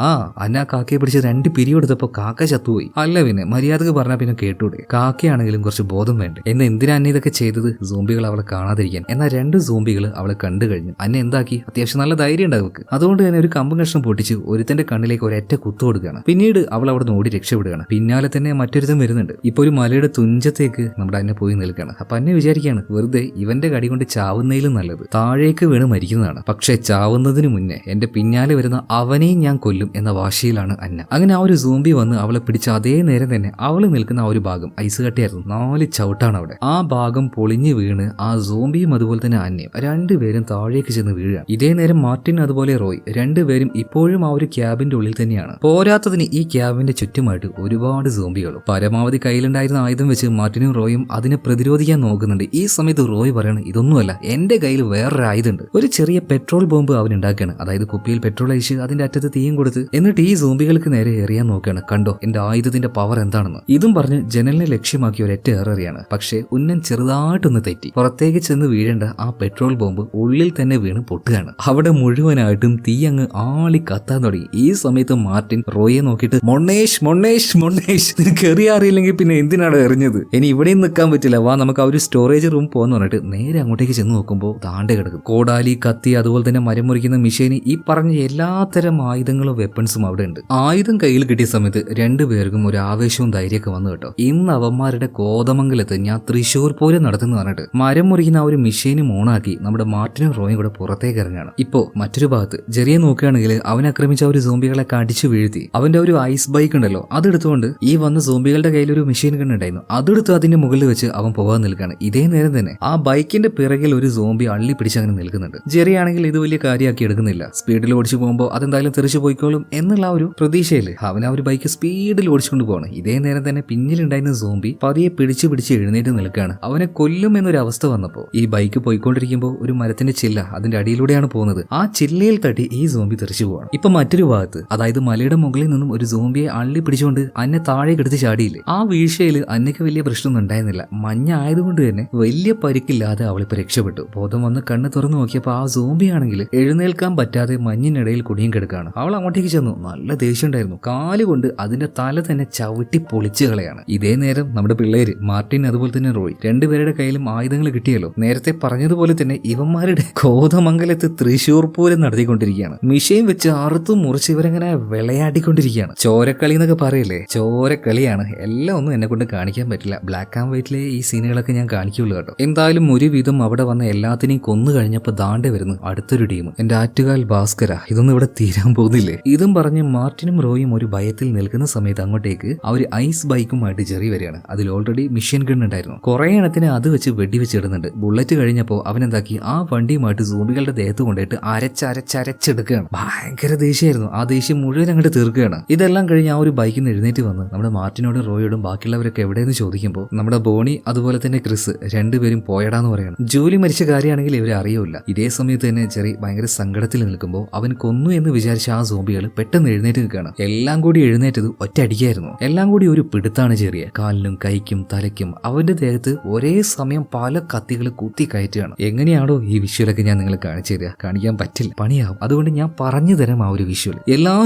അന്ന കാക്കയെ പിടിച്ച് 2 പിരിവെടുത്തപ്പോൾ കാക്ക ചത്തുപോയി. അല്ല പിന്നെ മര്യാദക്ക് പറഞ്ഞാൽ പിന്നെ കേട്ടൂടെ? കാക്കയാണെങ്കിലും കുറച്ച് ബോധം വേണ്ടേ? എന്ന് എന്തിനാ അന്ന ഇതൊക്കെ ചെയ്തത്? സോംബികൾ അവളെ കാണാതിരിക്കാൻ. എന്നാൽ 2 സോംബികൾ അവളെ കണ്ടു കഴിഞ്ഞു. അന്ന എന്താക്കി, അത്യാവശ്യം നല്ല ധൈര്യം ഉണ്ടാവും അവൾക്ക്. അതുകൊണ്ട് തന്നെ ഒരു കമ്പും കഷ്ണം പൊട്ടിച്ച് ഒരുത്തന്റെ കണ്ണിലേക്ക് ഒരൊറ്റ കുത്തു കൊടുക്കുകയാണ്. പിന്നീട് അവൾ അവിടെ നിന്ന് ഓടി രക്ഷപ്പെടുകയാണ്. പിന്നാലെ തന്നെ മറ്റൊരുത്തം വരുന്നുണ്ട്. ഇപ്പൊ ഒരു മലയുടെ തുഞ്ചത്തേക്ക് നമ്മുടെ അന്ന പോയി നിൽക്കുകയാണ്. അപ്പൊ അന്ന വിചാരിക്കുകയാണ്, വെറുതെ ഇവന്റെ കടി കൊണ്ട് ചാവുന്നതിലും നല്ലത് താഴേക്ക് വീണ് മരിക്കുന്നതാണ്. പക്ഷെ ചാവുന്നതിന് മുന്നേ എന്റെ പിന്നാലെ വരുന്ന അവനെയും ഞാൻ കൊല്ലും എന്ന വാശിയിലാണ് അന്ന. അങ്ങനെ ആ ഒരു സോംബി വന്ന് അവളെ പിടിച്ച അതേ നേരം തന്നെ അവൾ നിൽക്കുന്ന ആ ഒരു ഭാഗം ഐസ് കട്ടയായിരുന്നു. 4 ചവിട്ടാണ് അവിടെ. ആ ഭാഗം പൊളിഞ്ഞു വീണ് ആ സോംബിയും അതുപോലെ തന്നെ അന്നയും രണ്ടുപേരും താഴേക്ക് ചെന്ന് വീഴുക. ഇതേ നേരം മാർട്ടിൻ അതുപോലെ റോയ് രണ്ടുപേരും ഇപ്പോഴും ആ ഒരു ക്യാബിന്റെ ഉള്ളിൽ തന്നെയാണ്. പോരാത്തതിന് ഈ ക്യാബിന്റെ ചുറ്റുമായിട്ട് ഒരുപാട് സോംബികളും. പരമാവധി കയ്യിലുണ്ടായിരുന്ന ആയുധം വെച്ച് മാർട്ടിനും റോയും അതിനെ പ്രതിരോധിക്കാൻ നോക്കുന്നുണ്ട്. ഈ സമയത്ത് റോയ് പറയണം, ഇതൊന്നുമല്ല, എന്റെ കയ്യിൽ വേറൊരു ആയുധമുണ്ട്. ഒരു ചെറിയ പെട്രോൾ ബോംബ് അവൻ ഉണ്ടാക്കുകയാണ്. അതായത് കുപ്പിയിൽ പെട്രോൾ അഴിച്ച് അതിന്റെ അറ്റത്ത് തീയും കൊടുത്ത് എന്നിട്ട് ഈ സോംബികൾക്ക് നേരെ എറിയാൻ നോക്കുകയാണ്. കണ്ടോ എന്റെ ആയുധത്തിന്റെ പവർ എന്താണെന്ന്. ഇതും പറഞ്ഞ് ജനലിനെ ലക്ഷ്യമാക്കി ഒരൊറ്റ ഏറെറിയാണ്. പക്ഷേ ഉന്നൻ ചെറുതായിട്ടൊന്ന് തെറ്റി. പുറത്തേക്ക് ചെന്ന് വീഴേണ്ട ആ പെട്രോൾ ബോംബ് ഉള്ളിൽ തന്നെ വീണ് പൊട്ടുകയാണ്. അവിടെ മുഴുവനായിട്ടും തീ അങ്ങ് ആളി കത്താൻ തുടങ്ങി. ഈ സമയത്ത് മാർട്ടിൻ റോയെ നോക്കിയിട്ട് മൊണ്ണേഷ് മൊണ്ണേഷ് മൊണ്ണേഷ്, നിനക്ക് എറിയാറിയില്ലെങ്കിൽ പിന്നെ എന്തിനാണ് എറിഞ്ഞത്? ഇനി ഇവിടെയും നിൽക്കാൻ പറ്റില്ല, വാ നമുക്ക് ആ ഒരു സ്റ്റോറേജ് റൂം പോകാന്ന് പറഞ്ഞിട്ട് നേരെ അങ്ങോട്ടേക്ക് ചെന്ന് നോക്കുമ്പോൾ താണ്ടെ കിടക്കും. കോടാലി, കത്തി, അതുപോലെ തന്നെ മരം മുറിക്കുന്ന മിഷേനി, ഈ പറഞ്ഞ എല്ലാത്തരം ആയുധങ്ങളും വെപ്പൺസും അവിടെ ഉണ്ട്. ആയുധം കയ്യിൽ കിട്ടിയ സമയത്ത് രണ്ടുപേർക്കും ഒരു ആവേശവും ധൈര്യമൊക്കെ വന്നു കേട്ടോ. ഇന്ന് അവന്മാരുടെ കോതമംഗലത്ത് ഞാൻ തൃശ്ശൂർ പൂരം നടത്തുന്നു പറഞ്ഞിട്ട് മരം മുറിക്കുന്ന ആ ഒരു മിഷേനും ഓണാക്കി നമ്മുടെ മാർട്ടിനും റോയും കൂടെ പുറത്തേക്ക് ഇറങ്ങാണ്. ഇപ്പോ മറ്റൊരു ഭാഗത്ത് ജെറിയെ നോക്കുകയാണെങ്കിൽ അവൻ ആക്രമിച്ച ഒരു സോംബികളെ കടിച്ചു വീഴ്ത്തി അവന്റെ ഒരു ഐസ് ബൈക്ക് ഉണ്ടല്ലോ അതെടുത്തുകൊണ്ട് ഈ വന്ന സോംബികളുടെ കയ്യിൽ ഒരു മെഷീൻ ഗൺ ഉണ്ടായിരുന്നു, അതെടുത്ത് അതിന്റെ മുകളിൽ വെച്ച് അവൻ പോകാൻ നിൽക്കുകയാണ്. ഇതേ നേരം തന്നെ ആ ബൈക്കിന്റെ പിറകിൽ ഒരു സോംബി അള്ളി പിടിച്ച് അങ്ങനെ നിൽക്കുന്നുണ്ട്. ജെറി ആണെങ്കിൽ ഇത് വലിയ കാര്യമാക്കി എടുക്കുന്നില്ല. സ്പീഡിൽ ഓടിച്ചു പോകുമ്പോൾ അതെന്തായാലും തെറിച്ചു പോയിക്കോളും എന്നുള്ള ആ ഒരു പ്രതീക്ഷയിൽ അവൻ ആ ഒരു ബൈക്ക് സ്പീഡിൽ ഓടിച്ചുകൊണ്ട് പോകണം. ഇതേ നേരം തന്നെ പിന്നിലുണ്ടായിരുന്ന സോംബി പതിയെ പിടിച്ച് എഴുന്നേറ്റ് നിൽക്കുകയാണ്. അവനെ കൊല്ലും എന്നൊരു അവസ്ഥ വന്നപ്പോൾ ഈ ബൈക്ക് പോയിക്കൊണ്ടിരിക്കുമ്പോൾ ഒരു മരത്തിന്റെ ചില്ല അതിന്റെ അടിയിലൂടെയാണ് പോകുന്നത്. ആ ചില്ലയിൽ തട്ടി ഈ സോംബി തെറിച്ചു പോവാണ്. ഇപ്പൊ മറ്റൊരു ഭാഗത്ത് അതായത് മലയുടെ മുകളിൽ നിന്നും ഒരു സോംബിയെ അള്ളി പിടിച്ചുകൊണ്ട് അന്നെ താഴേക്ക് എടുത്ത് ചാടിയില്ലേ. ആ വീഴ്ചയിൽ അന്നയ്ക്ക് വലിയ പ്രശ്നമൊന്നും ഉണ്ടായിരുന്നില്ല. മഞ്ഞ ആയതുകൊണ്ട് തന്നെ വലിയ പരിക്കില്ലാതെ അവളിപ്പോ രക്ഷപ്പെട്ടു. ബോധം വന്ന് കണ്ണ് തുറന്നു നോക്കിയപ്പോൾ ആ സോംബി ആണെങ്കിൽ എഴുന്നേൽക്കാൻ പറ്റാതെ മഞ്ഞിനിടയിൽ കുടുങ്ങി കിടക്കുകയാണ്. അവൾ അങ്ങോട്ടേക്ക് ചെന്നു. നല്ല ദേഷ്യം ഉണ്ടായിരുന്നു. കാലുകൊണ്ട് അതിന്റെ തല തന്നെ ചവിട്ടി പൊളിച്ചു കളയാണ്. ഇതേ നേരം നമ്മുടെ പിള്ളേര് മാർട്ടിൻ അതുപോലെ തന്നെ റോയ് രണ്ടുപേരുടെ കയ്യിലും ആയുധങ്ങൾ കിട്ടിയല്ലോ. നേരത്തെ പറഞ്ഞതുപോലെ തന്നെ ഇവന്മാരുടെ കോതമംഗലത്ത് തൃശ്ശൂർ പൂരം നടത്തിക്കൊണ്ടിരിക്കുകയാണ്. മിഷയും വെച്ച് അറുത്തും മുറിച്ച് ഇവരങ്ങനെ വിളയാടിക്കൊണ്ടിരിക്കുകയാണ്. ചോരക്കളി എന്നൊക്കെ പറയില്ലേ, ചോരക്കളിയാണ്. എല്ലാം ഒന്നും എന്നെ കൊണ്ട് കാണിക്കാൻ പറ്റില്ല. ബ്ലാക്ക് ആൻഡ് വൈറ്റിലെ ഈ സീനുകളൊക്കെ ഞാൻ കാണിക്കുള്ളൂ കേട്ടോ. എന്തായാലും ഒരുവിധം അവിടെ വന്ന എല്ലാത്തിനെയും കൊന്നു കഴിഞ്ഞപ്പോൾ ദാണ്ടെ വരുന്നു അടുത്തൊരു ടീം. എന്റെ ആറ്റുകാൽ ഭാസ്കര, ഇതൊന്നും ഇവിടെ തീരാൻ പോകുന്നില്ലേ? ഇതും പറഞ്ഞ് മാർട്ടിനും റോയും ഒരു ഭയത്തിൽ നിൽക്കുന്ന സമയത്ത് അങ്ങോട്ടേക്ക് ആ ഒരു ഐസ് ബൈക്കുമായിട്ട് ചെറിയ വരികയാണ്. അതിൽ ഓൾറെഡി മിഷൻ ഗൺ ഉണ്ടായിരുന്നു. കുറെ എണ്ണത്തിന് അത് വെച്ച് വെടിവെച്ചിടുന്നുണ്ട്. ബുള്ളറ്റ് കഴിഞ്ഞപ്പോൾ അവനെന്താക്കി ആ വണ്ടിയുമായിട്ട് സോംബികളുടെ ദേഹത്ത് കൊണ്ടിട്ട് അരച്ചെടുക്കുകയാണ്. ഭയങ്കര ദേഷ്യമായിരുന്നു. ആ ദേഷ്യം മുഴുവൻ അങ്ങോട്ട് തീർക്കുകയാണ്. ഇതെല്ലാം കഴിഞ്ഞ് ആ ഒരു ബൈക്കിൽ നിന്ന് എഴുന്നേറ്റ് വന്ന് നമ്മുടെ മാർട്ടിനോടും റോയോടും ബാക്കിയുള്ളവരൊക്കെ എവിടെയെന്ന് ചോദിക്കുമ്പോൾ നമ്മുടെ ബോണി അതുപോലെ തന്നെ ക്രിസ് രണ്ടുപേരും പോയടാന്ന് പറയണം. ജോലി മരിച്ച കാര്യമാണെങ്കിൽ ഇവരെ അറിയൂല. ഇതേ സമയത്ത് തന്നെ ചെറിയ ഭയങ്കര സങ്കടത്തിൽ നിൽക്കുമ്പോൾ അവൻ കൊന്നു എന്ന് വിചാരിച്ച ആ സോംബികൾ പെട്ടെന്ന് എഴുന്നേറ്റ് നിൽക്കുകയാണ്. എല്ലാം കൂടി എഴുന്നേറ്റത് ഒറ്റ അടിക്കായിരുന്നു. എല്ലാം കൂടി ഒരു പിടുത്താണ് ചെറിയ. കാലിനും കൈക്കും തലയ്ക്കും അവന്റെ ദേഹത്ത് ഒരേ സമയം പല കത്തികൾ കുത്തി കയറ്റുകയാണ്. എങ്ങനെയാണോ ഈ വിഷ്വലൊക്കെ ഞാൻ നിങ്ങളെ കാണിച്ചു തരിക? കാണിക്കാൻ പറ്റില്ല, പണിയാവും. അതുകൊണ്ട് ഞാൻ പറഞ്ഞു തരാം ആ ഒരു വിഷ്വൽ. എല്ലാ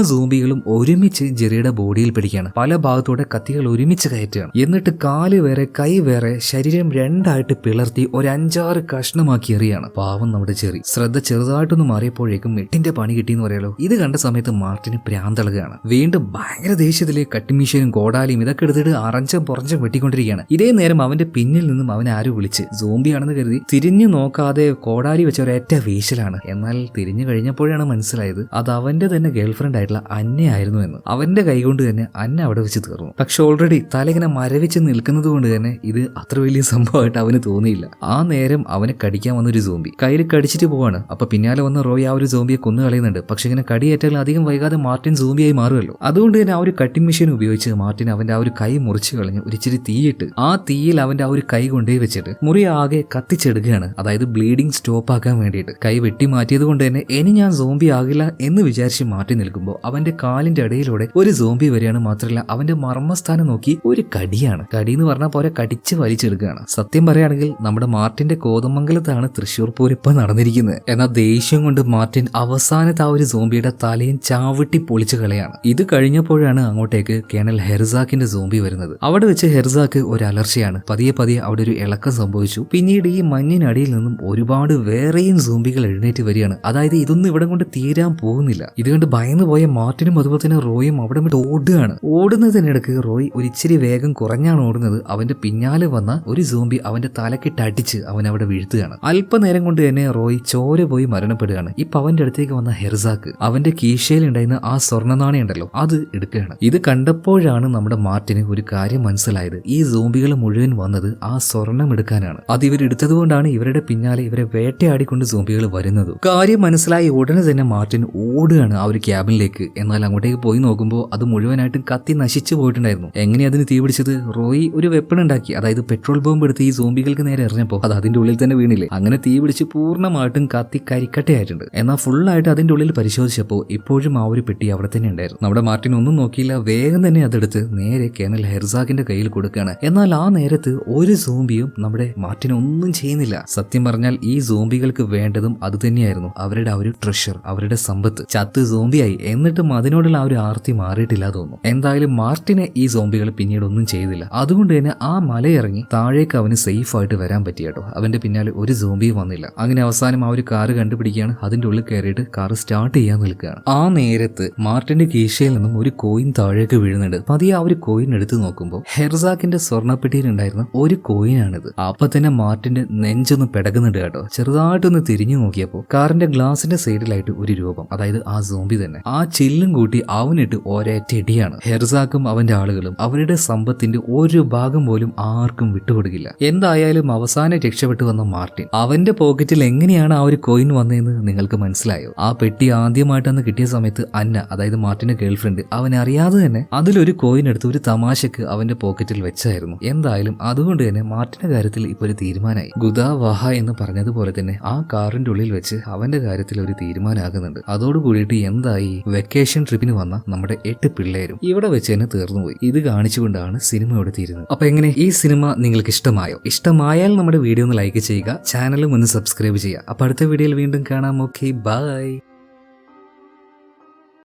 സോംബികളും ഒരുമിച്ച് ജെറിയുടെ ബോഡിയിൽ പിടിക്കുകയാണ്. പല ഭാഗത്തോടെ കത്തികൾ ഒരുമിച്ച് കയറ്റുകയാണ്. എന്നിട്ട് കാല് വേറെ കൈ വേറെ ശരീരം രണ്ടായിട്ട് പിളർത്തി ഒരു 5-6 കഷ്ണമാക്കി എറിയാണ്. പാവം നമ്മുടെ ചെറി. ശ്രദ്ധ ചെറുതായിട്ടൊന്ന് മാറിയപ്പോഴേക്കും മെട്ടിന്റെ പണി കിട്ടിയെന്ന് പറയാലോ. ഇത് കണ്ട സമയത്ത് മാർട്ടിന് പ്രാന്തളകുകയാണ്. വീണ്ടും ഭയങ്കര ദേഷ്യത്തിലെ കട്ടിമീശനും കോടാലിയും ഇതൊക്കെ എടുത്തിട്ട് അറഞ്ചം പുറഞ്ചം വെട്ടിക്കൊണ്ടിരിക്കുകയാണ്. ഇതേ നേരം അവന്റെ പിന്നിൽ നിന്നും അവൻ ആരും വിളിച്ച് സോംബിയാണെന്ന് കരുതി തിരിഞ്ഞു നോക്കാതെ കോടാലി വെച്ച ഒരൊറ്റ വീശലാണ്. എന്നാൽ തിരിഞ്ഞു കഴിഞ്ഞപ്പോഴാണ് മനസ്സിലായത് അത് അവന്റെ തന്നെ ഗേൾഫ്രണ്ട് ആയിട്ടുള്ള അന്നയായിരുന്നു എന്ന്. അവന്റെ കൈകൊണ്ട് തന്നെ അന്ന അവിടെ വെച്ച് തീർന്നു. പക്ഷെ ഓൾറെഡി തല ഇങ്ങനെ മരവിച്ച് നിൽക്കുന്നത് കൊണ്ട് തന്നെ ഇത് അത്ര വലിയ സംഭവമായിട്ട് അവന് തോന്നിയില്ല. ആ നേരം അവനെ കടിക്കാൻ വന്നൊരു സോംബി കയ്യിൽ കടിച്ചിട്ട് പോവാണ്. അപ്പൊ പിന്നാലെ വന്ന റോയ് ആ ഒരു സോംബിയെ കൊന്നു കളയുന്നുണ്ട്. പക്ഷെ ഇങ്ങനെ കടിയേറ്റാൽ അധികം വൈകാതെ മാർട്ടിൻ സോംബിയായി മാറുമല്ലോ. അതുകൊണ്ട് തന്നെ ആ ഒരു കട്ടിംഗ് മെഷീൻ ഉപയോഗിച്ച് മാർട്ടിൻ അവന്റെ ആ ഒരു കൈ മുറിച്ച് കളഞ്ഞ് ഒരിച്ചിരി തീയിട്ട് ആ തീയിൽ അവന്റെ ആ ഒരു കൈ കൊണ്ടുപോയി വെച്ചിട്ട് മുറി ആകെ കത്തിച്ചെടുക്കുകയാണ്. അതായത് ബ്ലീഡിങ് സ്റ്റോപ്പ് ആക്കാൻ വേണ്ടിയിട്ട്. കൈ വെട്ടി മാറ്റിയത് കൊണ്ട് തന്നെ ഇനി ഞാൻ സോംബി ആകില്ല എന്ന് വിചാരിച്ച് മാറ്റി നിൽക്കുമ്പോൾ അവന്റെ കാലിന്റെ ഇടയിലൂടെ ഒരു സോംബി വരികയാണ്. മാത്രമല്ല അവന്റെ മർമ്മസ്ഥാനം നോക്കി ഒരു കടിയാണ്. കടി എന്ന് പറഞ്ഞാൽ പോലെ കടിച്ച് വലിച്ചെടുക്കുകയാണ്. സത്യം പറയുകയാണെങ്കിൽ നമ്മുടെ മാർട്ടിന്റെ കോതമംഗലത്താണ് തൃശ്ശൂർ പൂരം ഇപ്പൊ നടന്നിരിക്കുന്നത്. എന്നാൽ ദേഷ്യം കൊണ്ട് മാർട്ടിൻ അവസാനത്തെ ആ ഒരു സോംബിയുടെ തലയും ചാവിട്ടി പൊളിച്ചു കളയാണ്. ഇത് കഴിഞ്ഞപ്പോഴാണ് അങ്ങോട്ടേക്ക് കേണൽ ഹെർസാക്കിന്റെ സോംബി വരുന്നത്. അവിടെ വെച്ച് ഹെർസാക്ക് ഒരു അലർച്ചയാണ്. പതിയെ അവിടെ ഒരു ഇളക്കം സംഭവിച്ചു. പിന്നീട് ഈ മഞ്ഞിനടിയിൽ നിന്നും ഒരുപാട് വേറെയും സോംബികൾ എഴുന്നേറ്റ് വരികയാണ്. അതായത് ഇതൊന്നും ഇവിടെ കൊണ്ട് തീരാൻ പോകുന്നില്ല. ഇത് കണ്ട് ഭയന്നു പോയ മാർട്ടിനും അതുപോലെ തന്നെ റോയും അവിടെ വിട്ട് ഓടുകയാണ്. ഓടുന്നതിനിടക്ക് റോയ് ഒരു ഇച്ചിരി വേഗം കുറഞ്ഞാണ് ഓടുന്നത്. അവന്റെ പിന്നാലെ വന്ന ഒരു സോംബി അവന്റെ തലക്കിട്ട് അടിച്ച് അവൻ അവിടെ വീഴ്ത്തുകയാണ്. അല്പനേരം കൊണ്ട് തന്നെ റോയ് ചോര പോയി മരണപ്പെടുകയാണ്. ഇപ്പൊ അവന്റെ അടുത്തേക്ക് വന്ന ഹെർസാക്ക് ഹെർസാക്ക് അവന്റെ കീശയിൽ ഉണ്ടായിരുന്ന ആ സ്വർണ്ണ നാണയം ഉണ്ടല്ലോ അത് എടുക്കുകയാണ്. ഇത് കണ്ടപ്പോഴാണ് നമ്മുടെ മാർട്ടിന് ഒരു കാര്യം മനസ്സിലായത്. ഈ സോംബികൾ മുഴുവൻ വന്നത് ആ സ്വർണം എടുക്കാനാണ്. അത് ഇവരെടുത്തത് കൊണ്ടാണ് ഇവരുടെ പിന്നാലെ ഇവരെ വേട്ടയാടിക്കൊണ്ട് സോംബികൾ വരുന്നത്. കാര്യം മനസ്സിലായി ഉടനെ തന്നെ മാർട്ടിൻ ഓടുകയാണ് ആ ഒരു ക്യാബിനിലേക്ക്. എന്നാൽ അങ്ങോട്ടേക്ക് പോയി നോക്കുമ്പോൾ അത് മുഴുവനായിട്ടും കത്തി നശിച്ചു പോയിട്ടുണ്ടായിരുന്നു. എങ്ങനെ അതിന് തീ പിടിച്ചത്? റോയി ഒരു വെപ്പൺ ഉണ്ടാക്കി, അതായത് പെട്രോൾ ബോംബ് എടുത്ത് ഈ സോംബികൾക്ക് നേരെ എറിഞ്ഞപ്പോൾ അത് അതിന്റെ ഉള്ളിൽ തന്നെ വീണില്ലേ. അങ്ങനെ തീ പിടിച്ച് പൂർണ്ണമായിട്ടും കത്തി കരിക്കട്ടയായിട്ടുണ്ട്. എന്നാൽ ഫുള്ളായിട്ട് അതിന്റെ ഉള്ളിൽ പരിശോധിച്ചപ്പോൾ ഇപ്പോഴും ആ ഒരു പെട്ടി അവിടെ തന്നെ ഉണ്ടായിരുന്നു. നമ്മുടെ മാർട്ടിൻ ഒന്നും നോക്കിയില്ല, വേഗം തന്നെ അതെടുത്ത് നേരെ കേണൽ ഹെർസാക്കിന്റെ കയ്യിൽ കൊടുക്കുകയാണ്. എന്നാൽ ആ നേരത്ത് ഒരു സോംബിയും നമ്മുടെ മാർട്ടിനെ ഒന്നും ചെയ്യുന്നില്ല. സത്യം പറഞ്ഞാൽ ഈ സോംബികൾക്ക് വേണ്ടതും അത് തന്നെയായിരുന്നു, അവരുടെ ആ ഒരു ട്രഷർ, അവരുടെ സമ്പത്ത്. ചത്ത് സോംബിയായി, എന്നിട്ടും അതിനോടുള്ള ആ ഒരു ആർത്തി മാറിയിട്ടില്ല തോന്നുന്നു. എന്തായാലും മാർട്ടിനെ ഈ സോംബികൾ പിന്നീട് ഒന്നും ചെയ്തില്ല. അതുകൊണ്ട് തന്നെ ആ മലയിറങ്ങി താഴേക്ക് അവന് സേഫ് ആയിട്ട് വരാൻ പറ്റി കേട്ടോ. അവന്റെ പിന്നാലെ ഒരു സോംബിയും വന്നില്ല. അങ്ങനെ അവസാനം ആ ഒരു കാറ് കണ്ടുപിടിക്കുകയാണ്. അതിന്റെ ഉള്ളിൽ കയറിയിട്ട് കാറ് സ്റ്റാർട്ട് ചെയ്യാൻ നിൽക്കുകയാണ്. ആ നേരത്ത് മാർട്ടിന്റെ കീശയിൽ നിന്നും ഒരു കോയിൻ താഴേക്ക് വീഴുന്നുണ്ട്. പതിയെ ആ ഒരു കോയിൻ എടുത്ത് നോക്കുമ്പോൾ ഹെർസാക്കിന്റെ സ്വർണ്ണപ്പെട്ടിയിലുണ്ടായിരുന്ന ഒരു കോയിനാണിത്. അപ്പൊ തന്നെ മാർട്ടിന്റെ നെഞ്ചൊന്ന് പെടകുന്നുണ്ട് കേട്ടോ. ചെറുതായിട്ടൊന്ന് തിരിഞ്ഞു നോക്കിയപ്പോൾ കാറിന്റെ ഗ്ലാസിന്റെ സൈഡിലായിട്ട് ഒരു രൂപം, അതായത് ആ സോംബി തന്നെ. ആ ചില്ലും കൂട്ടി അവനിട്ട് ഒരേറ്റ ഇടിയാണ്. ഹെർസാക്കും അവന്റെ ആളുകളും അവരുടെ സമ്പത്തിന്റെ ഒരു ഭാഗം പോലും ആർക്കും വിട്ടുകൊടുക്കില്ല. എന്തായാലും അവസാനം രക്ഷപ്പെട്ടു വന്ന മാർട്ടിൻ, അവന്റെ പോക്കറ്റിൽ എങ്ങനെയാണ് ആ ഒരു കോയിൻ വന്നതെന്ന് നിങ്ങൾക്ക് മനസ്സിലായോ? ആ പെട്ടി ആദ്യമായിട്ടന്ന് കിട്ടിയ സമയത്ത് അന്ന, അതായത് മാർട്ടിന്റെ ഗേൾഫ്രണ്ട്, അവൻ അറിയാതെ തന്നെ അതിലൊരു കോയിൻ എടുത്ത് ഒരു തമാശക്ക് അവന്റെ പോക്കറ്റിൽ വെച്ചായിരുന്നു. എന്തായാലും അതുകൊണ്ട് തന്നെ മാർട്ടിന്റെ കാര്യത്തിൽ ഇപ്പൊ ഒരു തീരുമാനമായി. ഗുദാ വഹ എന്ന് പറഞ്ഞതുപോലെ തന്നെ ആ കാറിന്റെ ഉള്ളിൽ വെച്ച് അവന്റെ കാര്യത്തിൽ ഒരു തീരുമാനമാകുന്നുണ്ട്. അതോടുകൂടിയിട്ട് എന്തായി, വെക്കേഷൻ ട്രിപ്പിന് വന്ന നമ്മുടെ 8 പിള്ളേരും ഇവിടെ വെച്ച് തന്നെ തീർന്നുപോയി. ഇത് കാണിച്ചുകൊണ്ടാണ് സിനിമ ഇവിടെ തീരുന്നത്. അപ്പൊ എങ്ങനെ, ഈ സിനിമ നിങ്ങൾക്ക് ഇഷ്ടമായോ? ഇഷ്ടമായാൽ നമ്മുടെ വീഡിയോ ഒന്ന് ലൈക്ക് ചെയ്യുക, ചാനലും ഒന്ന് സബ്സ്ക്രൈബ് ചെയ്യുക. അപ്പൊ അടുത്ത വീഡിയോയിൽ വീണ്ടും കാണാം. Okay, by.